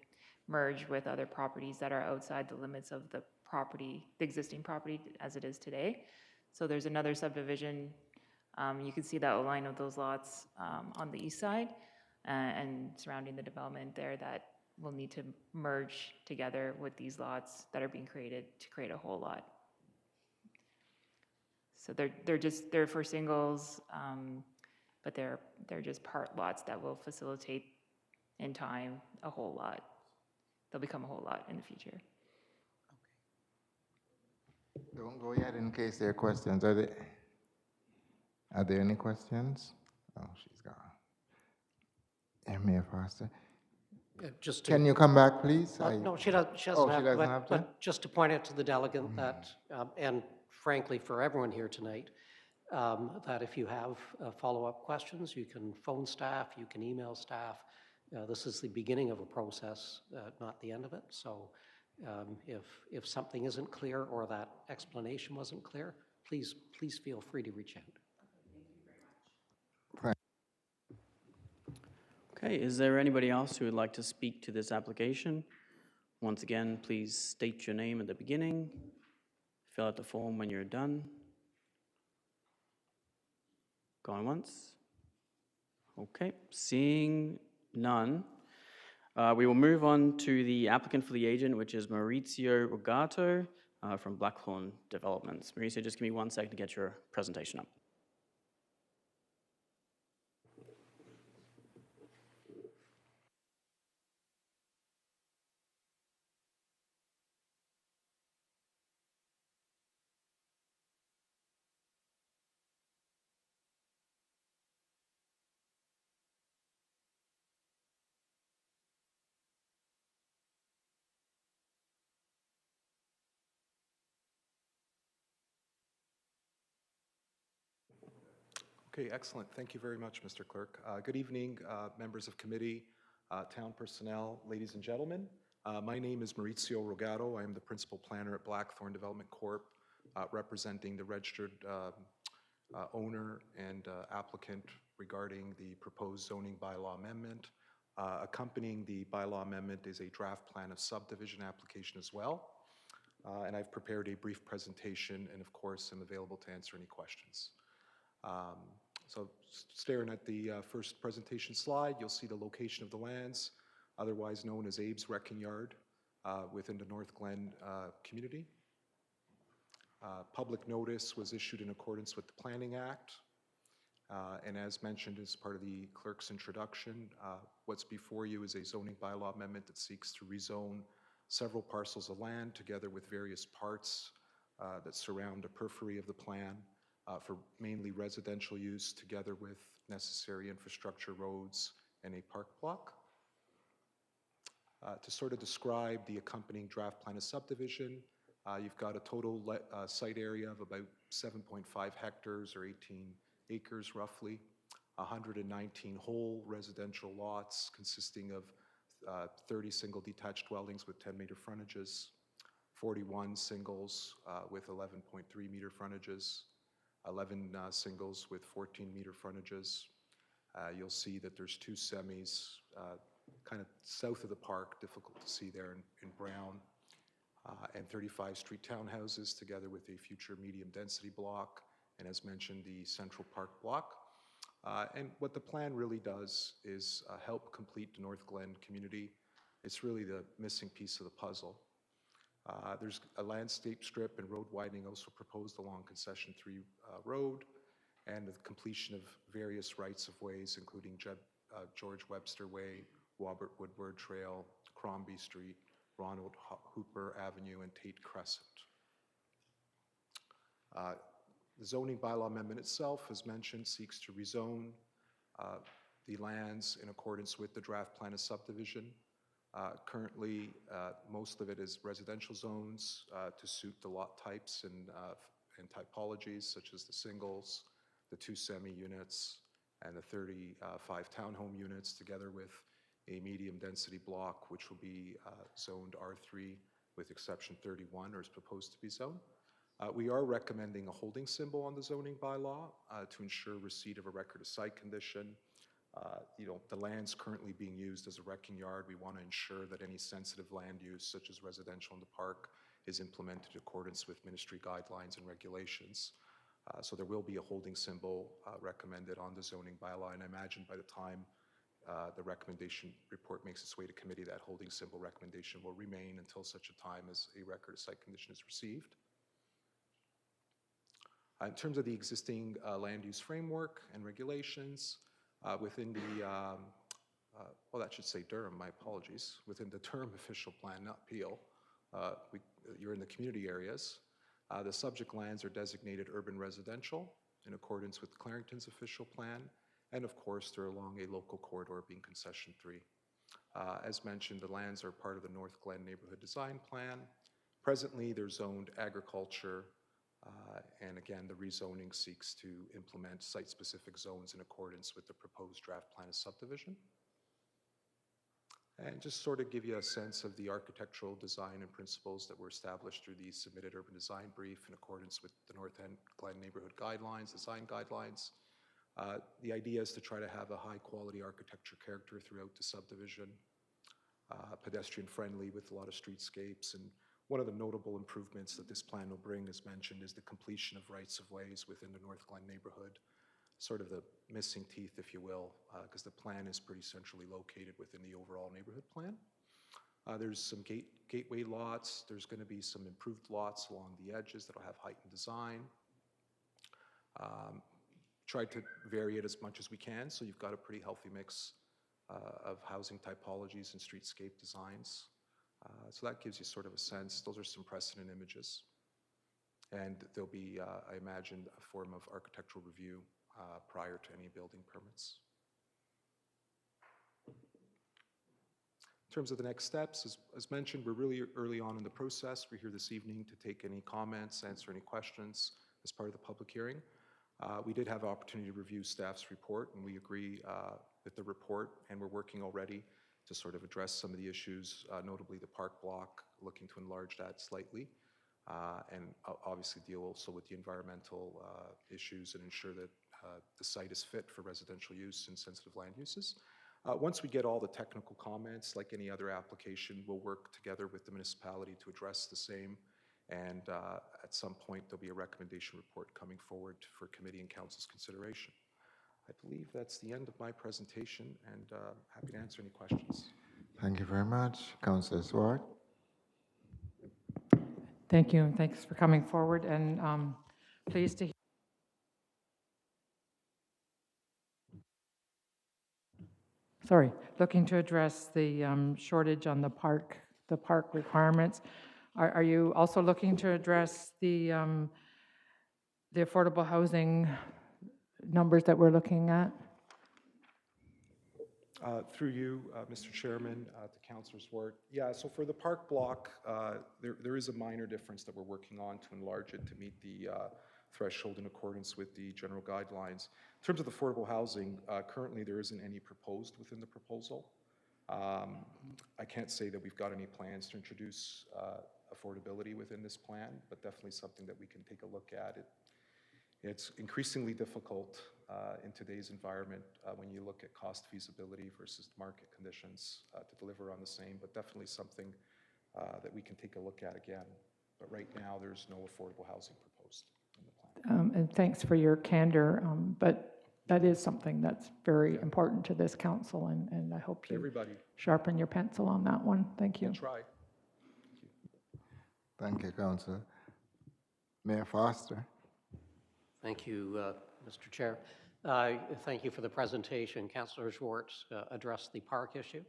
merge with other properties that are outside the limits of the property, the existing property as it is today. So there's another subdivision. You can see the outline of those lots on the east side and surrounding the development there that will need to merge together with these lots that are being created to create a whole lot. So they're for singles, but they're just part lots that will facilitate in time a whole lot. They'll become a whole lot in the future. Don't go yet in case there are questions. Are there any questions? Oh, she's gone. Mayor Foster. Can you come back, please? No, she doesn't have to. But just to point out to the delegate that, and frankly for everyone here tonight, that if you have follow-up questions, you can phone staff, you can email staff. This is the beginning of a process, not the end of it. So if something isn't clear or that explanation wasn't clear, please feel free to reach out. Okay, is there anybody else who would like to speak to this application? Once again, please state your name at the beginning. Fill out the form when you're done. Going once. Okay, seeing none. We will move on to the applicant for the agent, which is Maurizio Rogato from Blackhorn Developments. Maurizio, just give me 1 second to get your presentation up. Okay, excellent. Thank you very much, Mr. Clerk. Good evening, members of committee, town personnel, ladies and gentlemen. My name is Maurizio Rogato. I am the principal planner at Blackthorn Development Corp., representing the registered owner and applicant regarding the proposed zoning bylaw amendment. Accompanying the bylaw amendment is a draft plan of subdivision application as well. And I've prepared a brief presentation and of course am available to answer any questions. So staring at the first presentation slide, you'll see the location of the lands, otherwise known as Abe's Wrecking Yard, within the North Glen community. Public notice was issued in accordance with the Planning Act. And as mentioned as part of the clerk's introduction, what's before you is a zoning bylaw amendment that seeks to rezone several parcels of land together with various parts that surround the periphery of the plan for mainly residential use together with necessary infrastructure, roads, and a park block. To sort of describe the accompanying draft plan of subdivision, you've got a total site area of about 7.5 hectares or 18 acres roughly, 119 whole residential lots consisting of 30 single detached dwellings with 10-meter frontages, 41 singles with 11.3 meter frontages, 11 singles with 14-meter frontages. You'll see that there's 2 semis kind of south of the park, difficult to see there in brown, and 35 street townhouses together with a future medium density block, and as mentioned, the Central Park block. And what the plan really does is help complete the North Glen community. It's really the missing piece of the puzzle. There's a landscape strip and road widening also proposed along Concession 3 Road, and the completion of various rights-of-ways, including George Webster Way, Robert Woodward Trail, Crombie Street, Ronald Hooper Avenue, and Tate Crescent. The zoning bylaw amendment itself, as mentioned, seeks to rezone the lands in accordance with the draft plan of subdivision. Currently, most of it is residential zones to suit the lot types and typologies, such as the singles, the 2 semi-units, and the 35 townhome units, together with a medium density block, which will be zoned R3 with exception 31, or is proposed to be zoned. We are recommending a holding symbol on the zoning bylaw to ensure receipt of a record of site condition. The land's currently being used as a wrecking yard. We want to ensure that any sensitive land use, such as residential in the park, is implemented in accordance with ministry guidelines and regulations. So there will be a holding symbol recommended on the zoning bylaw, and I imagine by the time the recommendation report makes its way to committee, that holding symbol recommendation will remain until such a time as a record of site condition is received. In terms of the existing land use framework and regulations, within the, well, that should say Durham, my apologies, within the Durham official plan, not Peel, you're in the community areas. The subject lands are designated urban residential in accordance with Clarington's official plan, and of course, they're along a local corridor being Concession 3. As mentioned, the lands are part of the North Glen Neighborhood Design Plan. Presently, they're zoned agriculture, and again, the rezoning seeks to implement site-specific zones in accordance with the proposed draft plan of subdivision. And just sort of give you a sense of the architectural design and principles that were established through the submitted urban design brief in accordance with the North Glen Neighborhood Guidelines, design guidelines. The idea is to try to have a high-quality architecture character throughout the subdivision, pedestrian-friendly with a lot of streetscapes. And one of the notable improvements that this plan will bring, as mentioned, is the completion of rights-of-ways within the North Glen neighborhood, sort of the missing teeth, if you will, because the plan is pretty centrally located within the overall neighborhood plan. There's some gateway lots. There's going to be some improved lots along the edges that will have heightened design. Tried to vary it as much as we can, so you've got a pretty healthy mix of housing typologies and streetscape designs. So that gives you sort of a sense. Those are some precedent images. And there'll be, I imagine, a form of architectural review prior to any building permits. In terms of the next steps, as mentioned, we're really early on in the process. We're here this evening to take any comments, answer any questions as part of the public hearing. We did have an opportunity to review staff's report, and we agree with the report, and we're working already to sort of address some of the issues, notably the park block, looking to enlarge that slightly, and obviously deal also with the environmental issues and ensure that the site is fit for residential use and sensitive land uses. Once we get all the technical comments, like any other application, we'll work together with the municipality to address the same. And at some point, there'll be a recommendation report coming forward for committee and council's consideration. I believe that's the end of my presentation, and happy to answer any questions. Thank you very much. Councillor Swart. Thank you, and thanks for coming forward, and pleased to looking to address the shortage on the park requirements. Are you also looking to address the affordable housing numbers that we're looking at? Through you, Mr. Chairman, to Councillor Swart. Yeah, so for the park block, there is a minor difference that we're working on to enlarge it to meet the threshold in accordance with the general guidelines. In terms of affordable housing, currently there isn't any proposed within the proposal. I can't say that we've got any plans to introduce affordability within this plan, but definitely something that we can take a look at. It's increasingly difficult in today's environment when you look at cost feasibility versus market conditions to deliver on the same, but definitely something that we can take a look at again. But right now, there's no affordable housing proposed in the plan. And thanks for your candor, but that is something that's very important to this council, and I hope you sharpen your pencil on that one. Thank you. I'll try. Thank you, Councillor. Mayor Foster. Thank you, Mr. Chair. Thank you for the presentation. Councillor Schwartz addressed the park issue.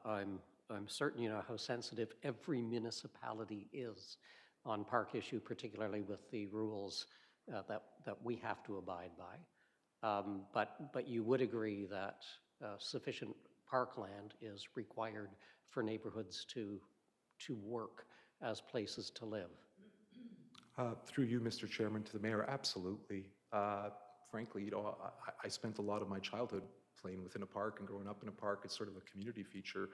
I'm certain you know how sensitive every municipality is on park issue, particularly with the rules that we have to abide by. But you would agree that sufficient parkland is required for neighborhoods to work as places to live. Through you, Mr. Chairman, to the mayor, absolutely. Frankly, you know, I spent a lot of my childhood playing within a park and growing up in a park. It's sort of a community feature.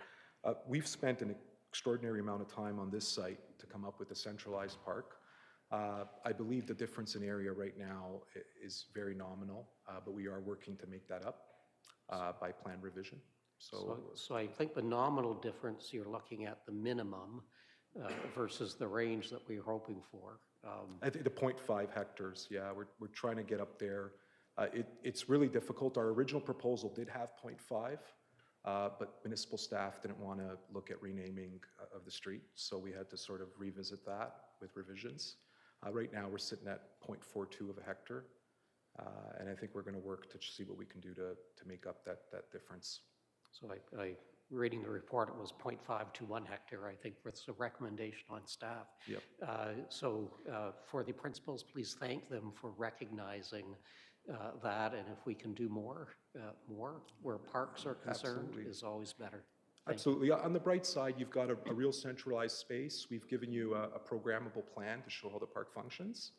We've spent an extraordinary amount of time on this site to come up with a centralized park. I believe the difference in area right now is very nominal, but we are working to make that up by plan revision. So I think the nominal difference, you're looking at the minimum versus the range that we're hoping for. I think the 0.5 hectares, yeah, we're trying to get up there. It's really difficult. Our original proposal did have 0.5, but municipal staff didn't want to look at renaming of the street, so we had to sort of revisit that with revisions. Right now, we're sitting at 0.42 of a hectare, and I think we're going to work to see what we can do to make up that difference. So reading the report, it was 0.5 to 1 hectare, I think, was the recommendation on staff. Yep. So for the principals, please thank them for recognizing that, and if we can do more where parks are concerned, Absolutely. is always better. Absolutely. On the bright side, you've got a real centralized space. We've given you a programmable plan to show how the park functions.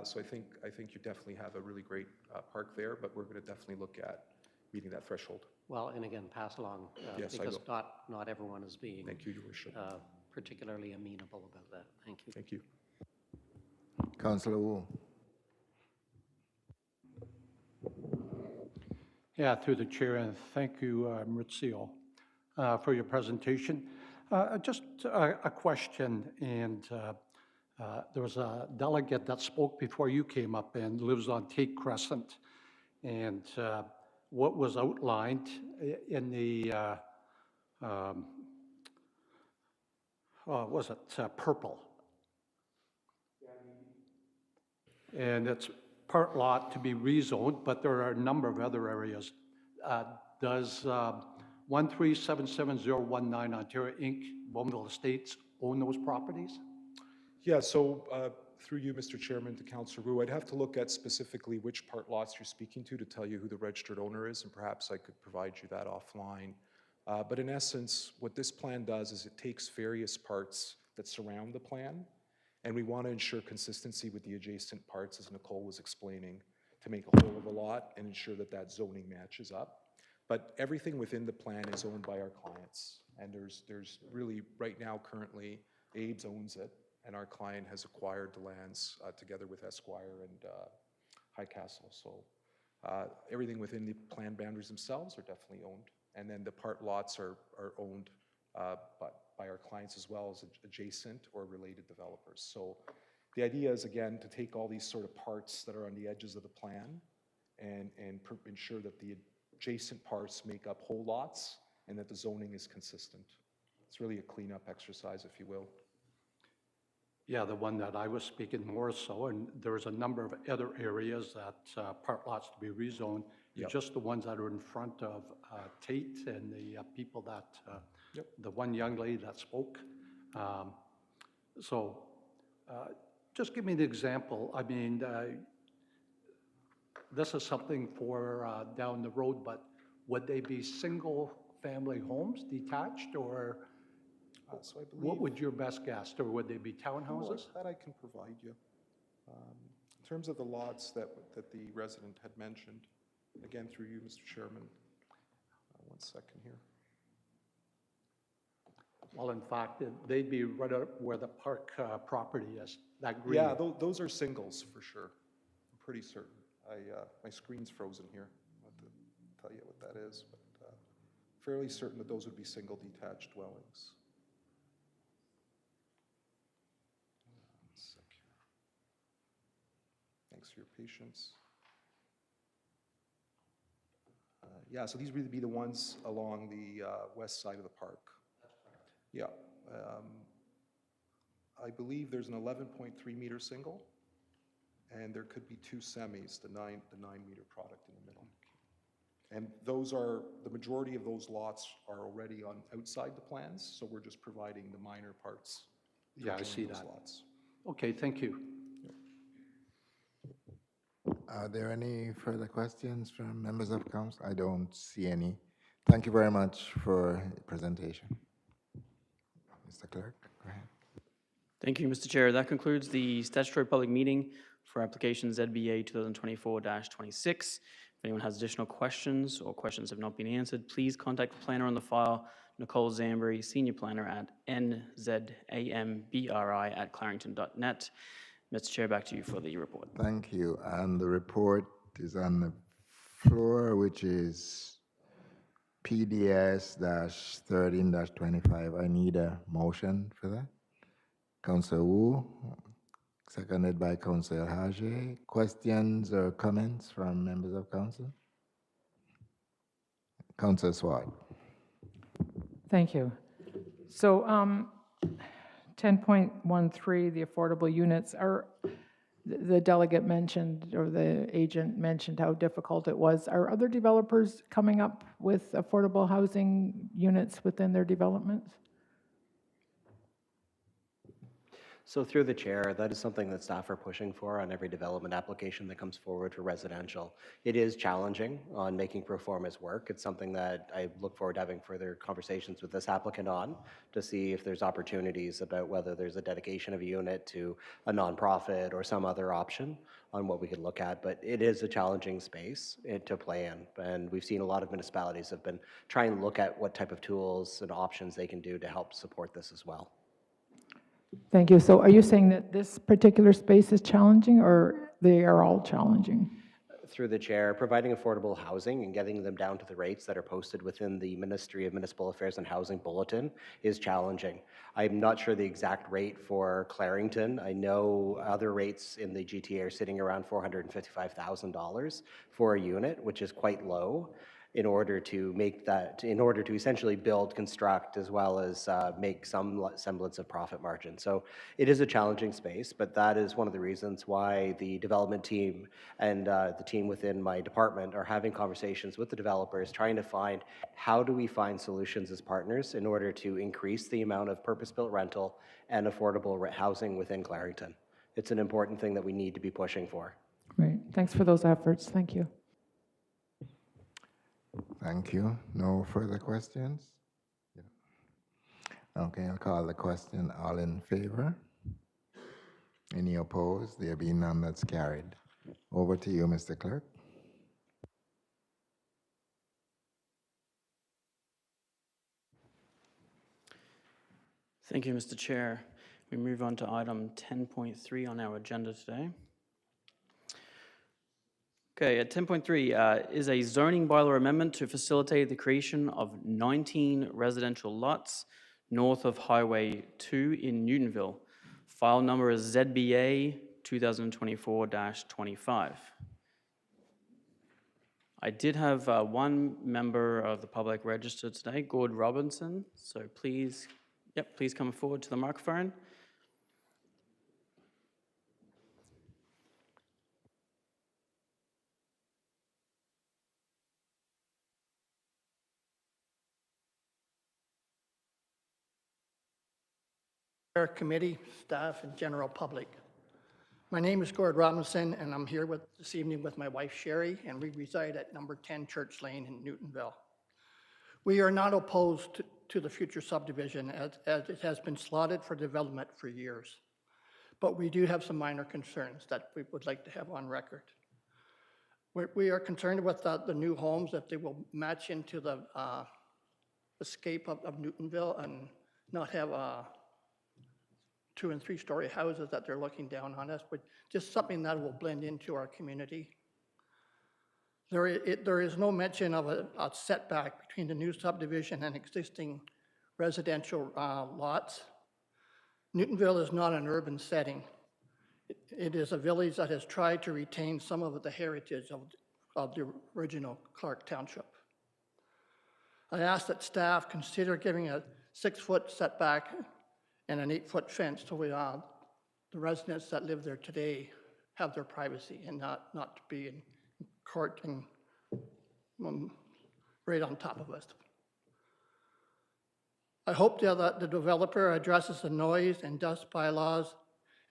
So I think you definitely have a really great park there, but we're going to definitely look at meeting that threshold. Well, and again, pass along, Yes, because not everyone is being Thank you, Your Worship. particularly amenable about that. Thank you. Thank you. Councillor Wu. Yeah, through the chair, and thank you, Maurizio, for your presentation. Just a question, and there was a delegate that spoke before you came up and lives on Tate Crescent, and what was outlined in the, was it purple? And it's part lot to be rezoned, but there are a number of other areas. Does 1377019 Ontario Inc., Bowmanville Estates, own those properties? Yeah, so through you, Mr. Chairman, to Councillor Wu, I'd have to look at specifically which part lots you're speaking to tell you who the registered owner is, and perhaps I could provide you that offline. But in essence, what this plan does is it takes various parts that surround the plan, and we want to ensure consistency with the adjacent parts, as Nicole was explaining, to make a whole of a lot and ensure that that zoning matches up. But everything within the plan is owned by our clients, and there's really, right now, currently, Abe's owns it, and our client has acquired the lands together with Esquire and High Castle. So everything within the plan boundaries themselves are definitely owned, and then the part lots are owned by our clients as well as adjacent or related developers. So the idea is, again, to take all these sort of parts that are on the edges of the plan and ensure that the adjacent parts make up whole lots and that the zoning is consistent. It's really a cleanup exercise, if you will. Yeah, the one that I was speaking more so, and there's a number of other areas that park lots to be rezoned. Yep. It's just the ones that are in front of Tate and the people that, Yep. the one young lady that spoke. So just give me an example. I mean, this is something for down the road, but would they be single-family homes, detached, or So I believe, what would your best guess? Or would they be townhouses? that I can provide you. In terms of the lots that the resident had mentioned, again, through you, Mr. Chairman, one second here. Well, in fact, they'd be right up where the park property is, that green. Yeah, those are singles for sure. I'm pretty certain. My screen's frozen here. I'll have to tell you what that is, but fairly certain that those would be single detached dwellings. One sec here. Thanks for your patience. Yeah, so these would be the ones along the west side of the park. Yeah. I believe there's an 11.3 meter single, and there could be two semis, the 9 meter product in the middle. And those are, the majority of those lots are already on outside the plans, so we're just providing the minor parts. Yeah, I see those that. lots. Okay, thank you. Are there any further questions from members of council? I don't see any. Thank you very much for the presentation. Mr. Clerk, go ahead. Thank you, Mr. Chair. That concludes the statutory public meeting for application ZBA 2024-26. If anyone has additional questions or questions have not been answered, please contact the planner on the file, Nicole Zambri, Senior Planner at nzambri@clarington.net. Mr. Chair, back to you for the report. Thank you. And the report is on the floor, which is PDS-13-25. I need a motion for that. Councillor Wu, seconded by Councillor Haje. Questions or comments from members of council? Councillor Swart. Thank you. So 10.13, the affordable units, are the delegate mentioned, or the agent mentioned how difficult it was. Are other developers coming up with affordable housing units within their developments? So through the chair, that is something that staff are pushing for on every development application that comes forward for residential. It is challenging on making pro formas work. It's something that I look forward to having further conversations with this applicant on to see if there's opportunities about whether there's a dedication of a unit to a nonprofit or some other option on what we could look at. But it is a challenging space to play in. And we've seen a lot of municipalities have been trying to look at what type of tools and options they can do to help support this as well. Thank you. So are you saying that this particular space is challenging, or they are all challenging? Through the chair, providing affordable housing and getting them down to the rates that are posted within the Ministry of Municipal Affairs and Housing Bulletin is challenging. I'm not sure the exact rate for Clarington. I know other rates in the GTA are sitting around $455,000 for a unit, which is quite low, in order to make that, in order to essentially build, construct, as well as make some semblance of profit margin. So it is a challenging space, but that is one of the reasons why the development team and the team within my department are having conversations with the developers, trying to find how do we find solutions as partners in order to increase the amount of purpose-built rental and affordable housing within Clarington. It's an important thing that we need to be pushing for. Great. Thanks for those efforts. Thank you. Thank you. No further questions? Yeah. Okay, I'll call the question. All in favor? Any opposed? There being none, that's carried. Over to you, Mr. Clerk. Thank you, Mr. Chair. We move on to item 10.3 on our agenda today. Okay, at 10.3 is a zoning bylaw amendment to facilitate the creation of 19 residential lots north of Highway 2 in Newtonville. File number is ZBA 2024-25. I did have one member of the public registered today, Gord Robinson. So please, please come forward to the microphone. Our committee, staff, and general public. My name is Gord Robinson, and I'm here this evening with my wife Sherry, and we reside at number 10 Church Lane in Newtonville. We are not opposed to the future subdivision as it has been slotted for development for years, but we do have some minor concerns that we would like to have on record. We are concerned with the new homes, that they will match into the escape of Newtonville and not have 2- and 3-story houses that they're looking down on us, but just something that will blend into our community. There is no mention of a setback between the new subdivision and existing residential lots. Newtonville is not an urban setting. It is a village that has tried to retain some of the heritage of the original Clark Township. I ask that staff consider giving a 6-foot setback and an 8-foot fence so the residents that live there today have their privacy and not to be in court and right on top of us. I hope that the developer addresses the noise and dust bylaws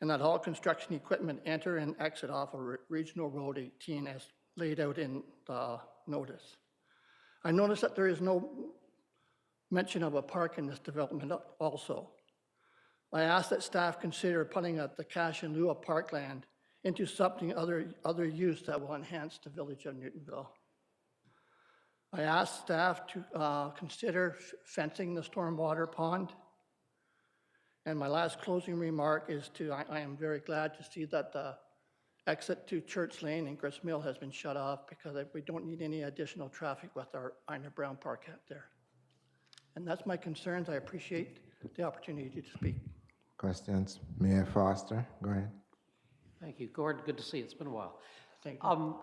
and that all construction equipment enter and exit off of Regional Road 18 as laid out in the notice. I notice that there is no mention of a park in this development also. I ask that staff consider putting the cash in lieu of parkland into something other use that will enhance the village of Newtonville. I ask staff to consider fencing the stormwater pond. And my last closing remark is I am very glad to see that the exit to Church Lane and Grist Mill has been shut off because we don't need any additional traffic with our Ina Brown Park out there. And that's my concerns. I appreciate the opportunity to speak. Questions? Mayor Foster, go ahead. Thank you. Gord, good to see you. It's been a while. Thank you.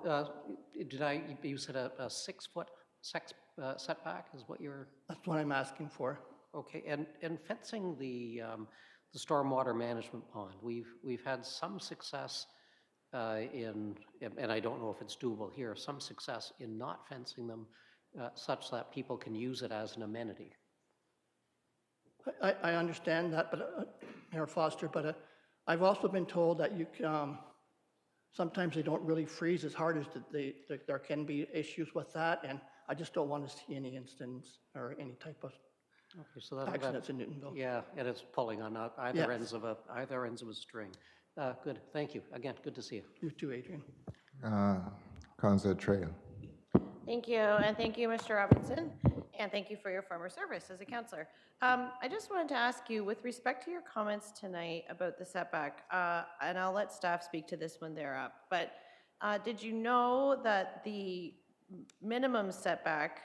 You said a 6-foot setback is what you're? That's what I'm asking for. Okay, and fencing the stormwater management pond, we've had some success and I don't know if it's doable here, some success in not fencing them such that people can use it as an amenity. I understand that, but Mayor Foster, but I've also been told that sometimes they don't really freeze as hard as there can be issues with that, and I just don't want to see any instance or any type of accidents in Newtonville. Yeah, and it's pulling on either ends of a string. Good, thank you. Again, good to see you. You too, Adrian. Councilor Trail. Thank you, and thank you, Mr. Robinson, and thank you for your former service as a councillor. I just wanted to ask you, with respect to your comments tonight about the setback, and I'll let staff speak to this when they're up, but did you know that the minimum setback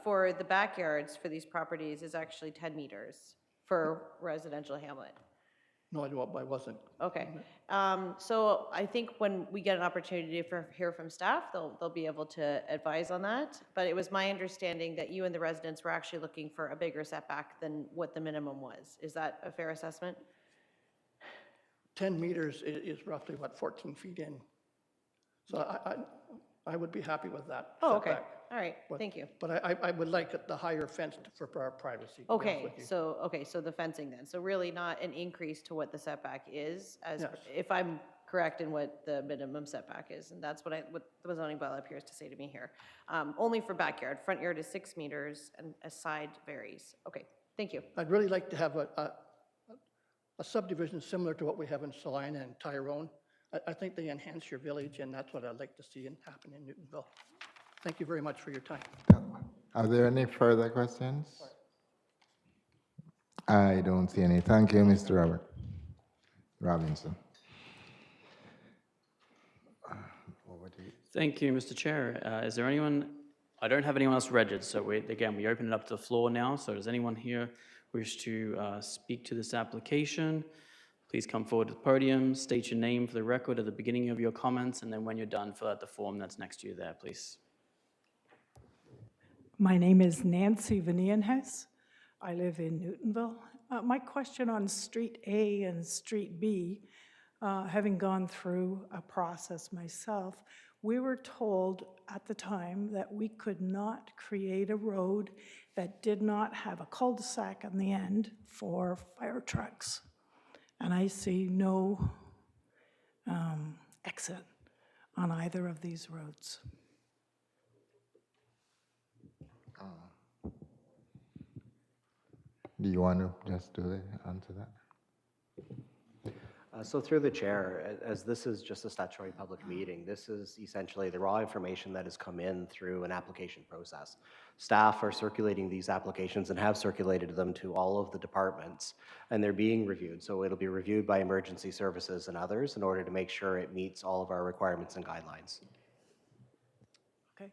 for the backyards for these properties is actually 10 meters for residential hamlet? No, I wasn't. Okay. So I think when we get an opportunity to hear from staff, they'll be able to advise on that. But it was my understanding that you and the residents were actually looking for a bigger setback than what the minimum was. Is that a fair assessment? 10 meters is roughly, 14 feet in. So I would be happy with that. Oh, okay. setback. All right. Thank you. But I would like the higher fence for our privacy. to be honest Okay, with you. so the fencing then. So really not an increase to what the setback is, as Yes. if I'm correct in what the minimum setback is, and that's what the zoning bylaw appears to say to me here. Only for backyard. Front yard is 6 meters, and a side varies. Okay, thank you. I'd really like to have a subdivision similar to what we have in Salina and Tyrone. I think they enhance your village, and that's what I'd like to see happen in Newtonville. Thank you very much for your time. Are there any further questions? I don't see any. Thank you, Mr. Robinson. Thank you, Mr. Chair. Is there anyone? I don't have anyone else registered, so we open it up to the floor now. So does anyone here wish to speak to this application? Please come forward to the podium, state your name for the record at the beginning of your comments, and then when you're done, fill out the form that's next to you there, please. My name is Nancy Vanienhuis. I live in Newtonville. My question on Street A and Street B, having gone through a process myself, we were told at the time that we could not create a road that did not have a cul-de-sac on the end for fire trucks. And I see no exit on either of these roads. Do you want to just do it, answer that? So through the chair, as this is just a statutory public meeting, this is essentially the raw information that has come in through an application process. Staff are circulating these applications and have circulated them to all of the departments, and they're being reviewed. So it'll be reviewed by emergency services and others in order to make sure it meets all of our requirements and guidelines. Okay.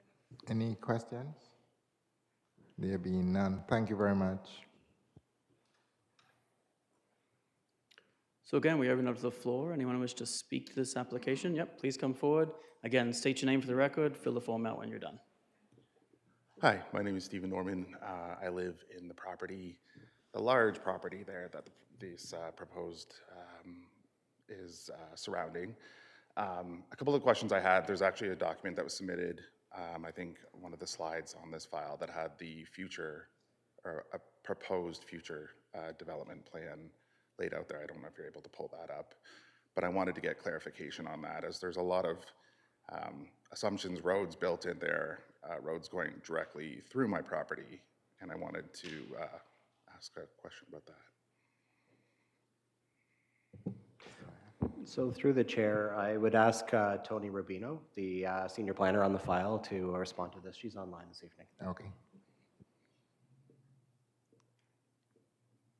Any questions? There being none, thank you very much. So again, we open up to the floor. Anyone who wishes to speak to this application? Yep, please come forward. Again, state your name for the record, fill the form out when you're done. Hi, my name is Stephen Norman. I live in the property, the large property there that this proposed is surrounding. A couple of questions I had, there's actually a document that was submitted, I think one of the slides on this file that had the future, or a proposed future development plan laid out there. I don't know if you're able to pull that up, but I wanted to get clarification on that, as there's a lot of assumptions, roads built in there, roads going directly through my property, and I wanted to ask a question about that. So through the chair, I would ask Tony Rubino, the senior planner on the file, to respond to this. She's online this evening. Okay.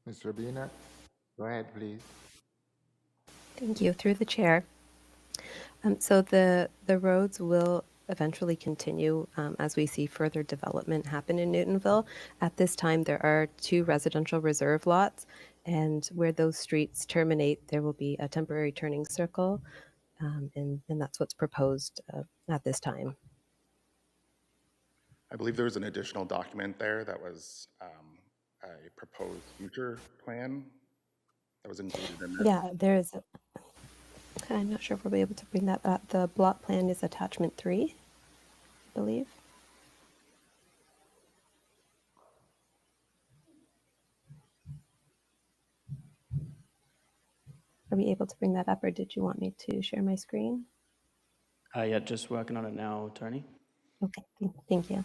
Ms. Rubina, go ahead, please. Thank you. Through the chair. So the roads will eventually continue as we see further development happen in Newtonville. At this time, there are 2 residential reserve lots, and where those streets terminate, there will be a temporary turning circle, and that's what's proposed at this time. I believe there was an additional document there that was a proposed future plan that was included in there. Yeah, there is. I'm not sure if we'll be able to bring that up. The block plan is attachment 3, I believe. Are we able to bring that up, or did you want me to share my screen? Yeah, just working on it now, Tony. Okay, thank you.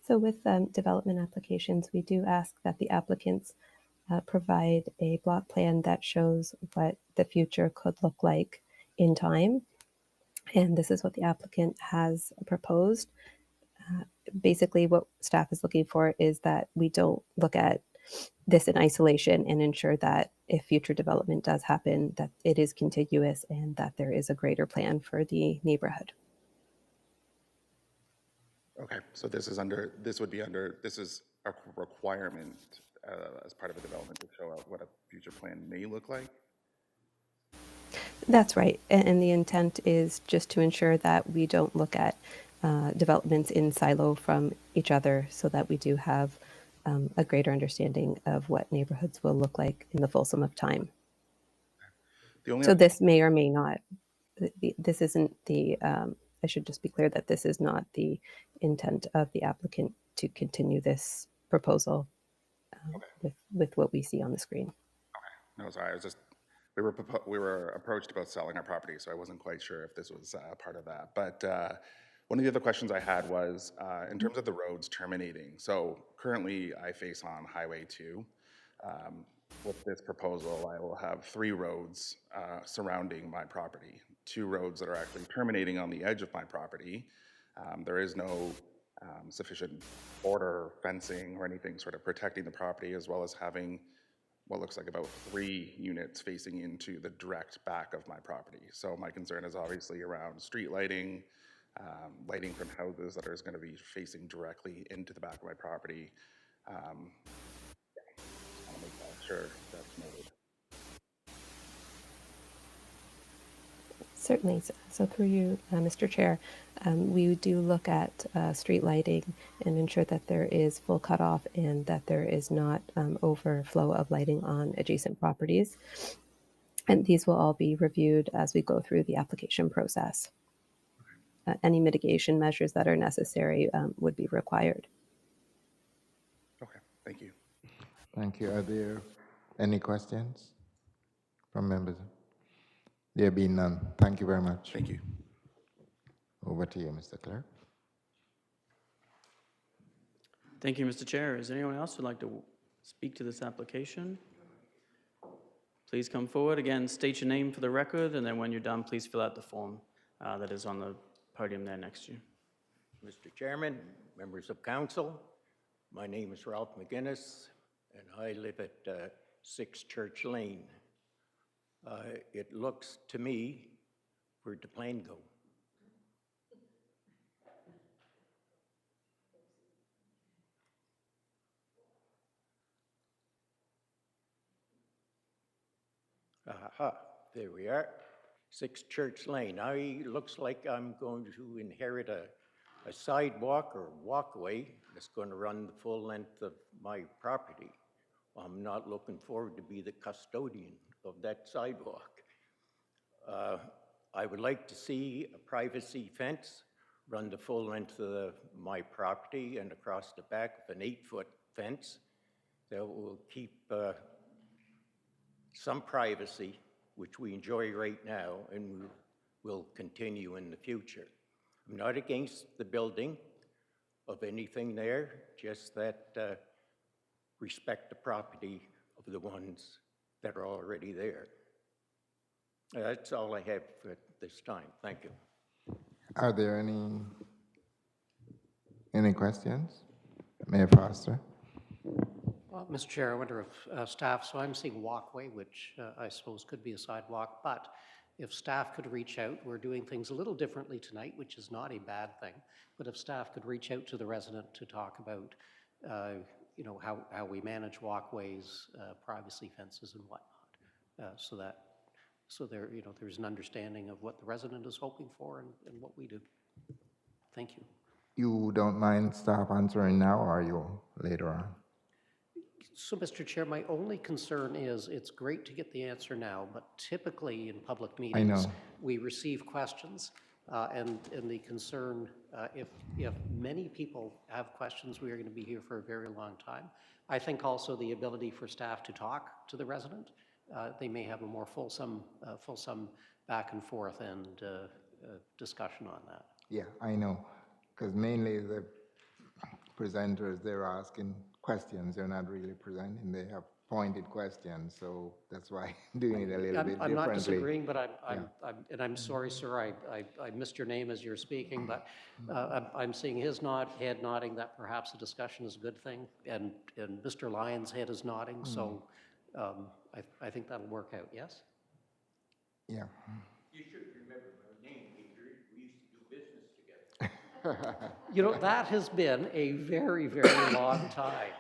So with development applications, we do ask that the applicants provide a block plan that shows what the future could look like in time. And this is what the applicant has proposed. Basically, what staff is looking for is that we don't look at this in isolation and ensure that if future development does happen, that it is contiguous and that there is a greater plan for the neighborhood. Okay, so this is a requirement as part of a development to show out what a future plan may look like? That's right. And the intent is just to ensure that we don't look at developments in silo from each other, so that we do have a greater understanding of what neighborhoods will look like in the fulsome of time. So this may or may not, this isn't the, I should just be clear that this is not the intent of the applicant to continue this proposal with what we see on the screen. Okay, no, sorry, I was just, we were approached about selling our property, so I wasn't quite sure if this was part of that. But one of the other questions I had was in terms of the roads terminating. So currently I face on Highway 2. With this proposal, I will have 3 roads surrounding my property. 2 roads that are actually terminating on the edge of my property. There is no sufficient border fencing or anything sort of protecting the property, as well as having what looks like about 3 units facing into the direct back of my property. So my concern is obviously around street lighting, lighting from houses that are going to be facing directly into the back of my property. Just want to make that sure that's noted. Certainly. So through you, Mr. Chair, we do look at street lighting and ensure that there is full cutoff and that there is not overflow of lighting on adjacent properties. And these will all be reviewed as we go through the application process. Any mitigation measures that are necessary would be required. Okay, thank you. Thank you. Are there any questions from members? There being none. Thank you very much. Thank you. Over to you, Mr. Clerk. Thank you, Mr. Chair. Is there anyone else who'd like to speak to this application? Please come forward. Again, state your name for the record, and then when you're done, please fill out the form that is on the podium there next to you. Mr. Chairman, members of council, my name is Ralph McGinnis, and I live at 6 Church Lane. It looks to me, where'd the plane go? Aha, there we are. 6 Church Lane. Now it looks like I'm going to inherit a sidewalk or walkway that's going to run the full length of my property. I'm not looking forward to be the custodian of that sidewalk. I would like to see a privacy fence run the full length of my property and across the back of an 8-foot fence that will keep some privacy, which we enjoy right now and will continue in the future. I'm not against the building of anything there, just that respect the property of the ones that are already there. That's all I have at this time. Thank you. Are there any questions? Mayor Foster? Well, Mr. Chair, I wonder if staff, so I'm seeing walkway, which I suppose could be a sidewalk, but if staff could reach out, we're doing things a little differently tonight, which is not a bad thing, but if staff could reach out to the resident to talk about, you know, how we manage walkways, privacy fences and whatnot, so there, you know, there's an understanding of what the resident is hoping for and what we do. Thank you. You don't mind staff answering now, or are you later on? So, Mr. Chair, my only concern is it's great to get the answer now, but typically in public meetings, we receive questions, and the concern, if many people have questions, we are going to be here for a very long time. I think also the ability for staff to talk to the resident. They may have a more fulsome back and forth and discussion on that. Yeah, I know, because mainly the presenters, they're asking questions. They're not really presenting. They have pointed questions, so that's why I'm doing it a little bit differently. I'm not disagreeing, but I'm sorry, sir, I missed your name as you're speaking, but I'm seeing his head nodding that perhaps a discussion is a good thing, and Mr. Lyon's head is nodding, so I think that'll work out, yes? Yeah. You should remember my name, Peter. We used to do business together. You know, that has been a very, very long time.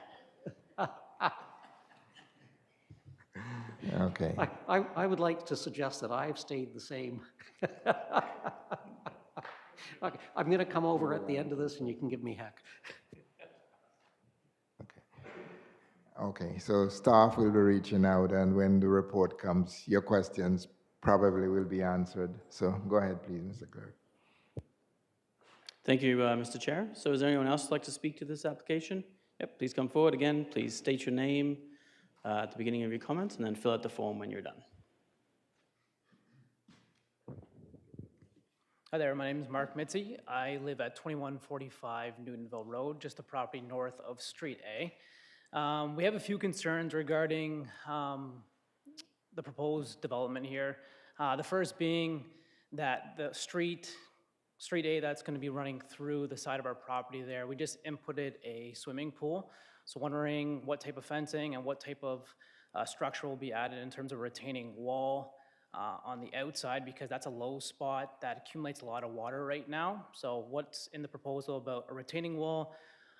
Okay. I would like to suggest that I've stayed the same. Okay, I'm going to come over at the end of this and you can give me heck. Okay, so staff will be reaching out, and when the report comes, your questions probably will be answered. So go ahead, please, Mr. Clerk. Thank you, Mr. Chair. So is there anyone else who'd like to speak to this application? Yep, please come forward. Again, please state your name at the beginning of your comments and then fill out the form when you're done. Hi there, my name is Mark Mitzi. I live at 2145 Newtonville Road, just the property north of Street A. We have a few concerns regarding the proposed development here. The first being that the Street A that's going to be running through the side of our property there, we just inputted a swimming pool. So wondering what type of fencing and what type of structure will be added in terms of retaining wall on the outside, because that's a low spot that accumulates a lot of water right now. So what's in the proposal about a retaining wall,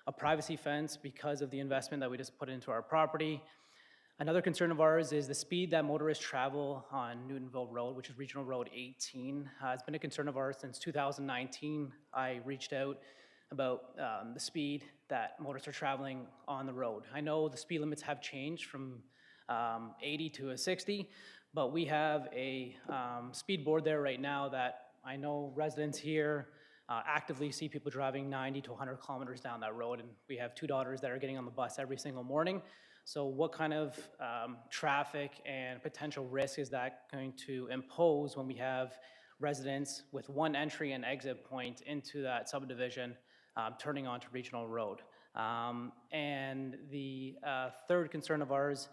a privacy fence because of the investment that we just put into our property. Another concern of ours is the speed that motorists travel on Newtonville Road, which is Regional Road 18. It's been a concern of ours since 2019. I reached out about the speed that motorists are traveling on the road. I know the speed limits have changed from 80 to a 60, but we have a speed board there right now that I know residents here actively see people driving 90 to 100 kilometers down that road, and we have 2 daughters that are getting on the bus every single morning. So what kind of traffic and potential risk is that going to impose when we have residents with one entry and exit point into that subdivision turning onto Regional Road? And the third concern of ours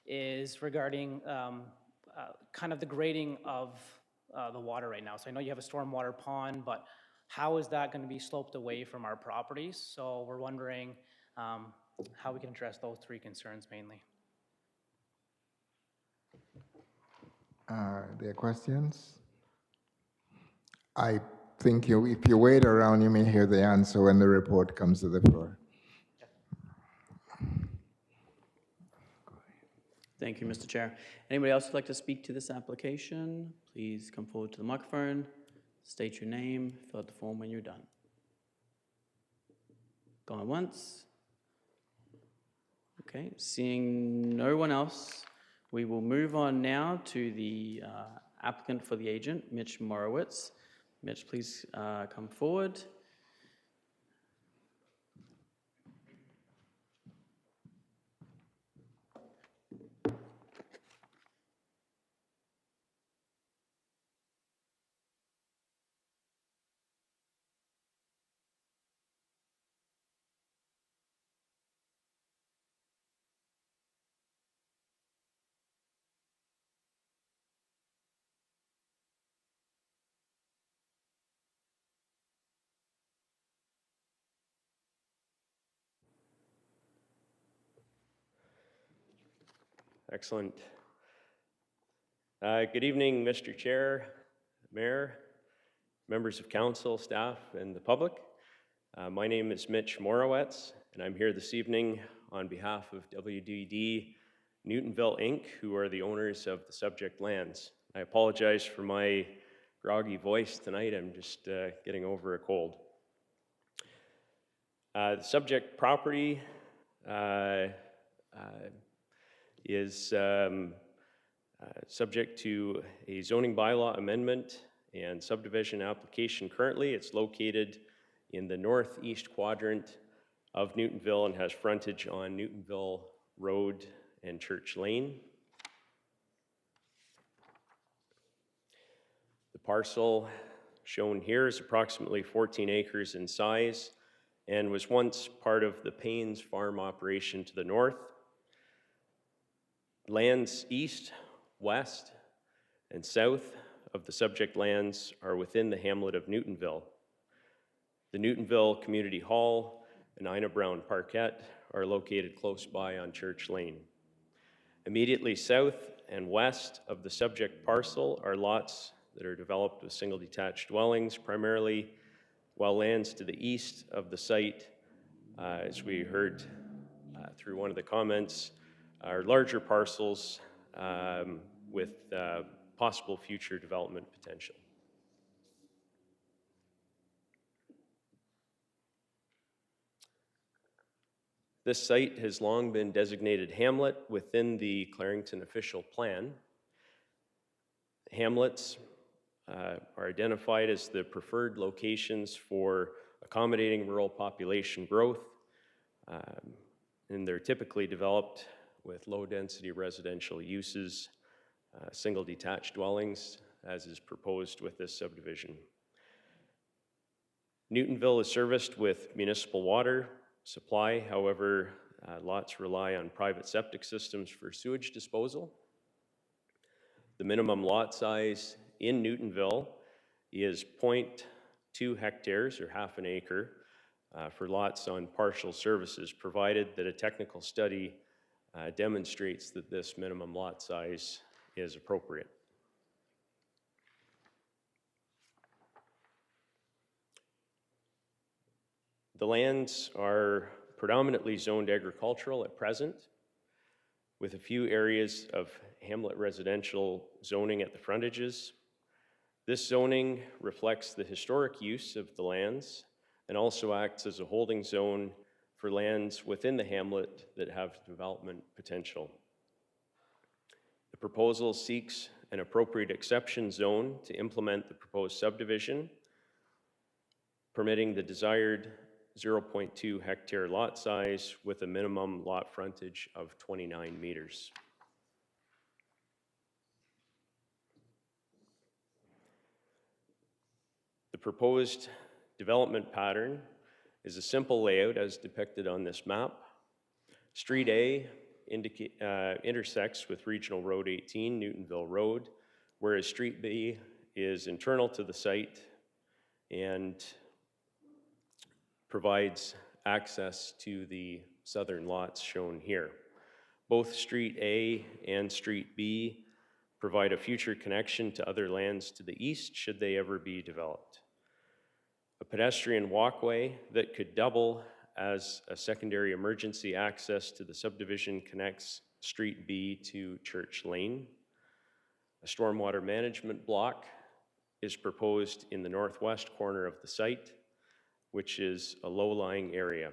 is regarding kind of the grading of the water right now. So I know you have a stormwater pond, but how is that going to be sloped away from our properties? So we're wondering how we can address those 3 concerns mainly. Are there questions? I think if you wait around, you may hear the answer when the report comes to the floor. Thank you, Mr. Chair. Anybody else who'd like to speak to this application, please come forward to the microphone, state your name, fill out the form when you're done. Going once. Okay, seeing no one else, we will move on now to the applicant for the agent, Mitch Morowitz. Mitch, please come forward. Excellent. Good evening, Mr. Chair, Mayor, members of council, staff, and the public. My name is Mitch Morowitz, and I'm here this evening on behalf of WDD Newtonville, Inc., who are the owners of the subject lands. I apologize for my groggy voice tonight. I'm just getting over a cold. The subject property is subject to a zoning bylaw amendment and subdivision application currently. It's located in the northeast quadrant of Newtonville and has frontage on Newtonville Road and Church Lane. The parcel shown here is approximately 14 acres in size and was once part of the Paynes farm operation to the north. Lands east, west, and south of the subject lands are within the hamlet of Newtonville. The Newtonville Community Hall and Ina Brown Parkette are located close by on Church Lane. Immediately south and west of the subject parcel are lots that are developed with single detached dwellings primarily, while lands to the east of the site, as we heard through one of the comments, are larger parcels with possible future development potential. This site has long been designated hamlet within the Clarington official plan. Hamlets are identified as the preferred locations for accommodating rural population growth, and they're typically developed with low-density residential uses, single detached dwellings, as is proposed with this subdivision. Newtonville is serviced with municipal water supply. However, lots rely on private septic systems for sewage disposal. The minimum lot size in Newtonville is 0.2 hectares, or half an acre, for lots on partial services, provided that a technical study demonstrates that this minimum lot size is appropriate. The lands are predominantly zoned agricultural at present, with a few areas of hamlet residential zoning at the frontages. This zoning reflects the historic use of the lands and also acts as a holding zone for lands within the hamlet that have development potential. The proposal seeks an appropriate exception zone to implement the proposed subdivision, permitting the desired 0.2 hectare lot size with a minimum lot frontage of 29 meters. The proposed development pattern is a simple layout as depicted on this map. Street A intersects with Regional Road 18, Newtonville Road, whereas Street B is internal to the site and provides access to the southern lots shown here. Both Street A and Street B provide a future connection to other lands to the east should they ever be developed. A pedestrian walkway that could double as a secondary emergency access to the subdivision connects Street B to Church Lane. A stormwater management block is proposed in the northwest corner of the site, which is a low-lying area.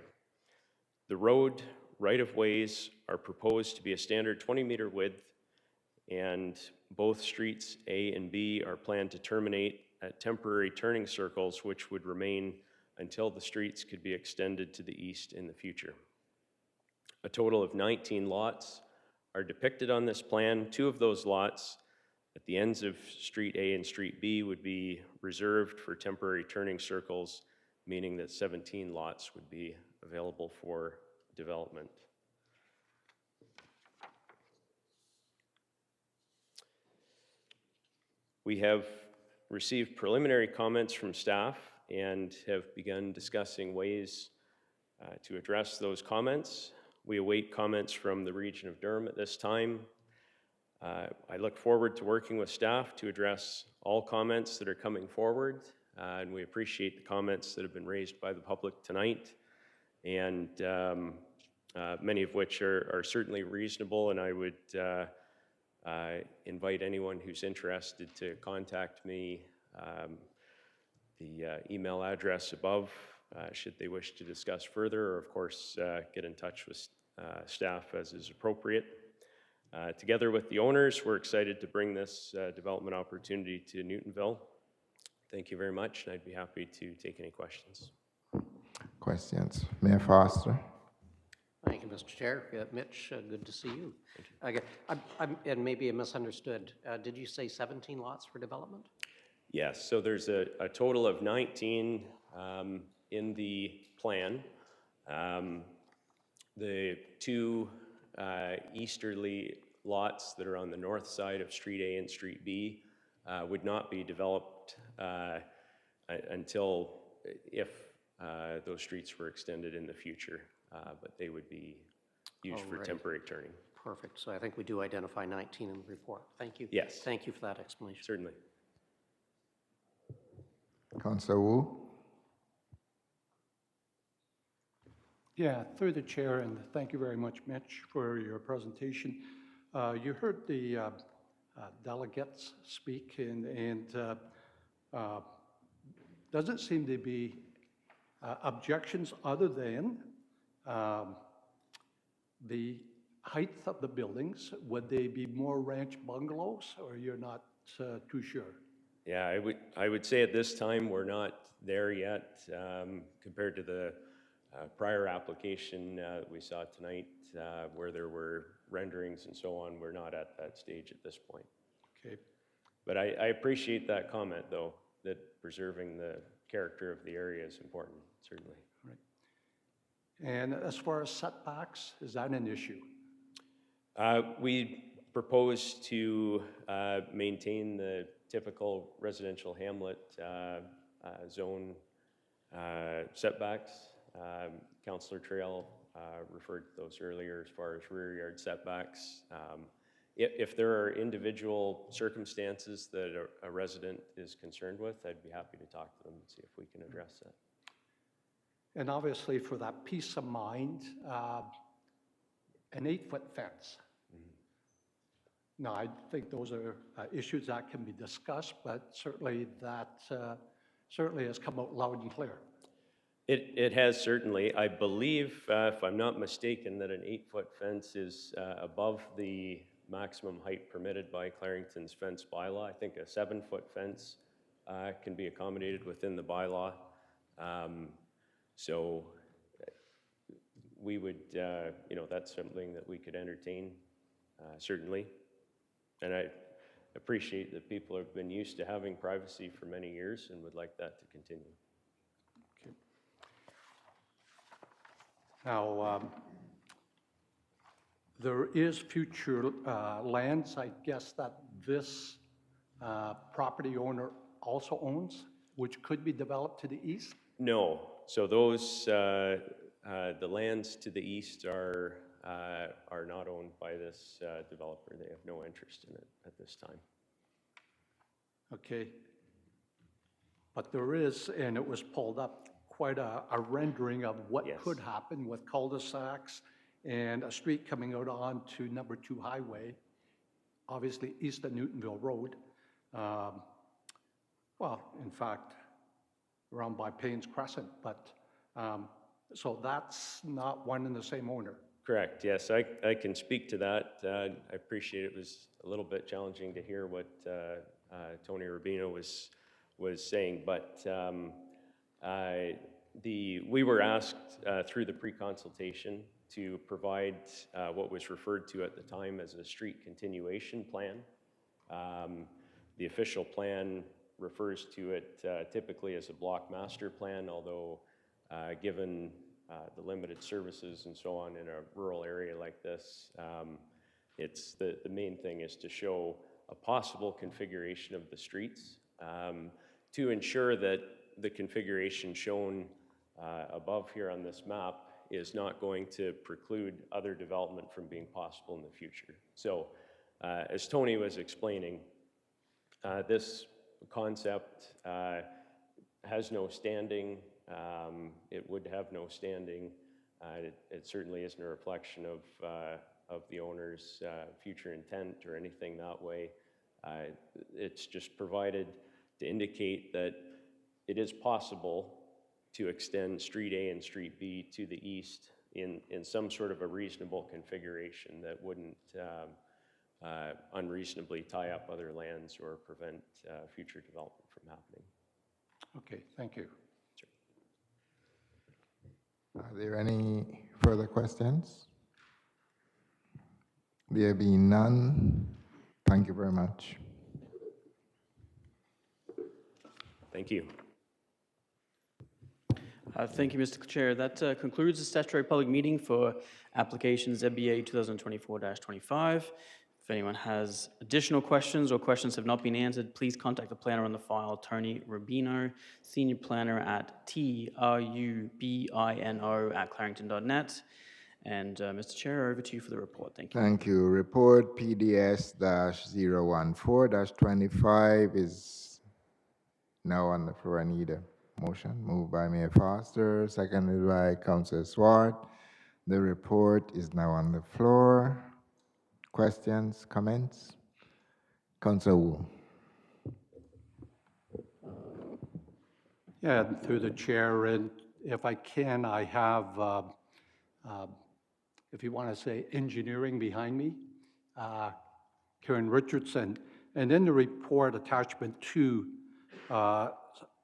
The road right-of-ways are proposed to be a standard 20-meter width, and both streets A and B are planned to terminate at temporary turning circles, which would remain until the streets could be extended to the east in the future. A total of 19 lots are depicted on this plan. 2 of those lots at the ends of Street A and Street B would be reserved for temporary turning circles, meaning that 17 lots would be available for development. We have received preliminary comments from staff and have begun discussing ways to address those comments. We await comments from the region of Durham at this time. I look forward to working with staff to address all comments that are coming forward, and we appreciate the comments that have been raised by the public tonight, and many of which are certainly reasonable, and I would invite anyone who's interested to contact me. The email address above, should they wish to discuss further, or of course get in touch with staff as is appropriate. Together with the owners, we're excited to bring this development opportunity to Newtonville. Thank you very much, and I'd be happy to take any questions. Questions? Mayor Foster? Thank you, Mr. Chair. Mitch, good to see you. Okay, and maybe I misunderstood. Did you say 17 lots for development? Yes, so there's a total of 19 in the plan. The 2 easterly lots that are on the north side of Street A and Street B would not be developed until if those streets were extended in the future, but they would be used for temporary turning. Perfect. So I think we do identify 19 in the report. Thank you. Yes. Thank you for that explanation. Certainly. Councillor Wu? Yeah, through the chair, and thank you very much, Mitch, for your presentation. You heard the delegates speak, and doesn't seem to be objections other than the height of the buildings. Would they be more ranch bungalows, or you're not too sure? Yeah, I would say at this time we're not there yet compared to the prior application we saw tonight where there were renderings and so on. We're not at that stage at this point. Okay. But I appreciate that comment, though, that preserving the character of the area is important, certainly. Right. And as far as setbacks, is that an issue? We propose to maintain the typical residential hamlet zone setbacks. Councillor Trail referred to those earlier as far as rear yard setbacks. If there are individual circumstances that a resident is concerned with, I'd be happy to talk to them and see if we can address that. And obviously, for that peace of mind, an 8-foot fence. Now, I think those are issues that can be discussed, but certainly that certainly has come out loud and clear. It has certainly. I believe, if I'm not mistaken, that an 8-foot fence is above the maximum height permitted by Clarington's fence bylaw. I think a 7-foot fence can be accommodated within the bylaw. So we would, that's something that we could entertain, certainly. And I appreciate that people have been used to having privacy for many years and would like that to continue. Okay. Now, there is future lands, I guess, that this property owner also owns, which could be developed to the east? No. So those, the lands to the east are not owned by this developer. They have no interest in it at this time. Okay. But there is, and it was pulled up, quite a rendering of what could happen with cul-de-sacs and a street coming out onto number 2 highway, obviously east of Newtonville Road. Well, in fact, around by Payne's Crescent, but so that's not one and the same owner. Correct, yes, I can speak to that. I appreciate it was a little bit challenging to hear what Tony Rubino was saying, but we were asked through the pre-consultation to provide what was referred to at the time as a street continuation plan. The official plan refers to it typically as a block master plan, although given the limited services and so on in a rural area like this, it's the main thing is to show a possible configuration of the streets to ensure that the configuration shown above here on this map is not going to preclude other development from being possible in the future. So as Tony was explaining, this concept has no standing. It would have no standing. It certainly isn't a reflection of the owner's future intent or anything that way. It's just provided to indicate that it is possible to extend Street A and Street B to the east in some sort of a reasonable configuration that wouldn't unreasonably tie up other lands or prevent future development from happening. Okay, thank you. Are there any further questions? There being none, thank you very much. Thank you. Thank you, Mr. Chair. That concludes the statutory public meeting for application ZBA 2024-25. If anyone has additional questions or questions have not been answered, please contact the planner on the file, Tony Rubino, senior planner at trubino@clarington.net. And Mr. Chair, over to you for the report. Thank you. Thank you. Report PDS-014-25 is now on the floor. I need a motion. Moved by Mayor Foster, seconded by Councilor Swart. The report is now on the floor. Questions, comments? Councilor Wu. Yeah, through the chair, and if I can, I have, if you want to say engineering behind me, Karen Richardson. And in the report, attachment 2,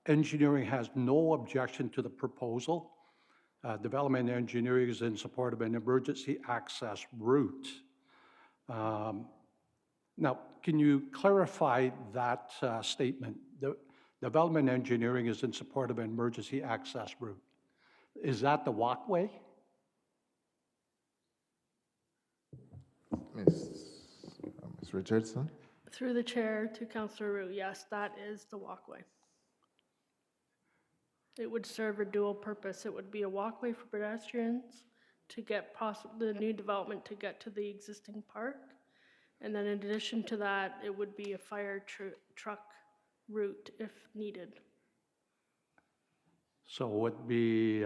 engineering has no objection to the proposal. Development engineering is in support of an emergency access route. Now, can you clarify that statement? The development engineering is in support of an emergency access route. Is that the walkway? Ms. Richardson? Through the chair to Councillor Roux, yes, that is the walkway. It would serve a dual purpose. It would be a walkway for pedestrians to get the new development to get to the existing park. And then in addition to that, it would be a fire truck route if needed. So it would be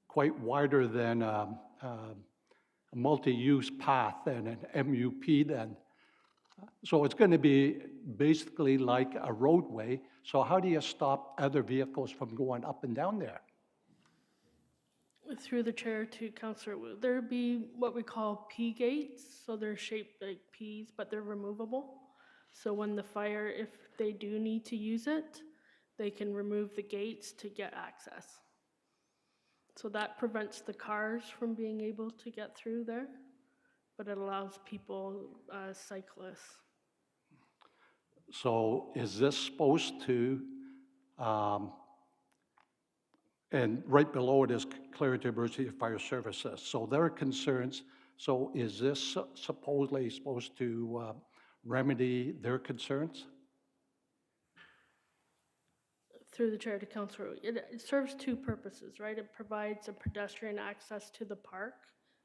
quite wider than a multi-use path and an MUP then. So it's going to be basically like a roadway. So how do you stop other vehicles from going up and down there? Through the chair to Councillor Wu, there'd be what we call P gates. So they're shaped like Ps, but they're removable. So when the fire, if they do need to use it, they can remove the gates to get access. So that prevents the cars from being able to get through there, but it allows people, cyclists. So is this supposed to, and right below it is Clarington University Fire Services, so their concerns, so is this supposedly supposed to remedy their concerns? Through the chair to Councillor, it serves two purposes, right? It provides a pedestrian access to the park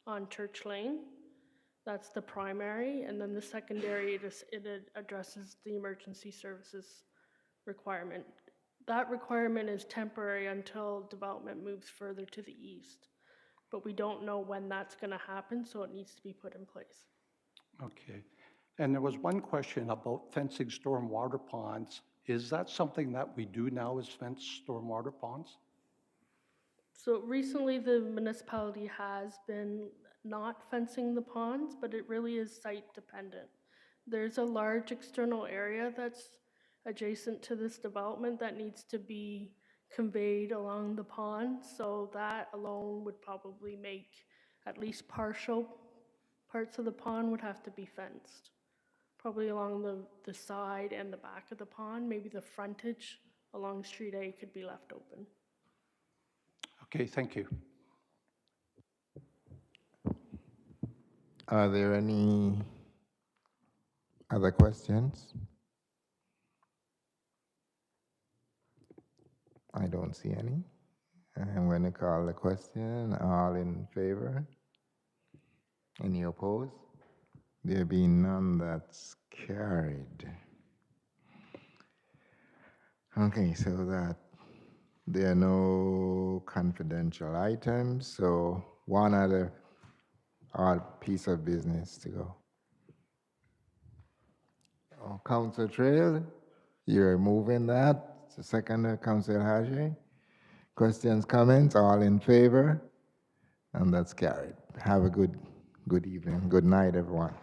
on Church Lane. That's the primary, and then the secondary, it addresses the emergency services requirement. That requirement is temporary until development moves further to the east, but we don't know when that's going to happen, so it needs to be put in place. Okay. And there was one question about fencing stormwater ponds. Is that something that we do now, is fence stormwater ponds? So recently the municipality has been not fencing the ponds, but it really is site dependent. There's a large external area that's adjacent to this development that needs to be conveyed along the pond, so that alone would probably make at least partial parts of the pond would have to be fenced. Probably along the side and the back of the pond, maybe the frontage along Street A could be left open. Okay, thank you. Are there any other questions? I don't see any. I'm going to call the question. All in favor? Any opposed? There being none, that's carried. Okay, so that there are no confidential items, so one other odd piece of business to go. Oh, Council Trail, you're moving that. So second, Council Haji. Questions, comments, all in favor? And that's carried. Have a good evening. Good night, everyone.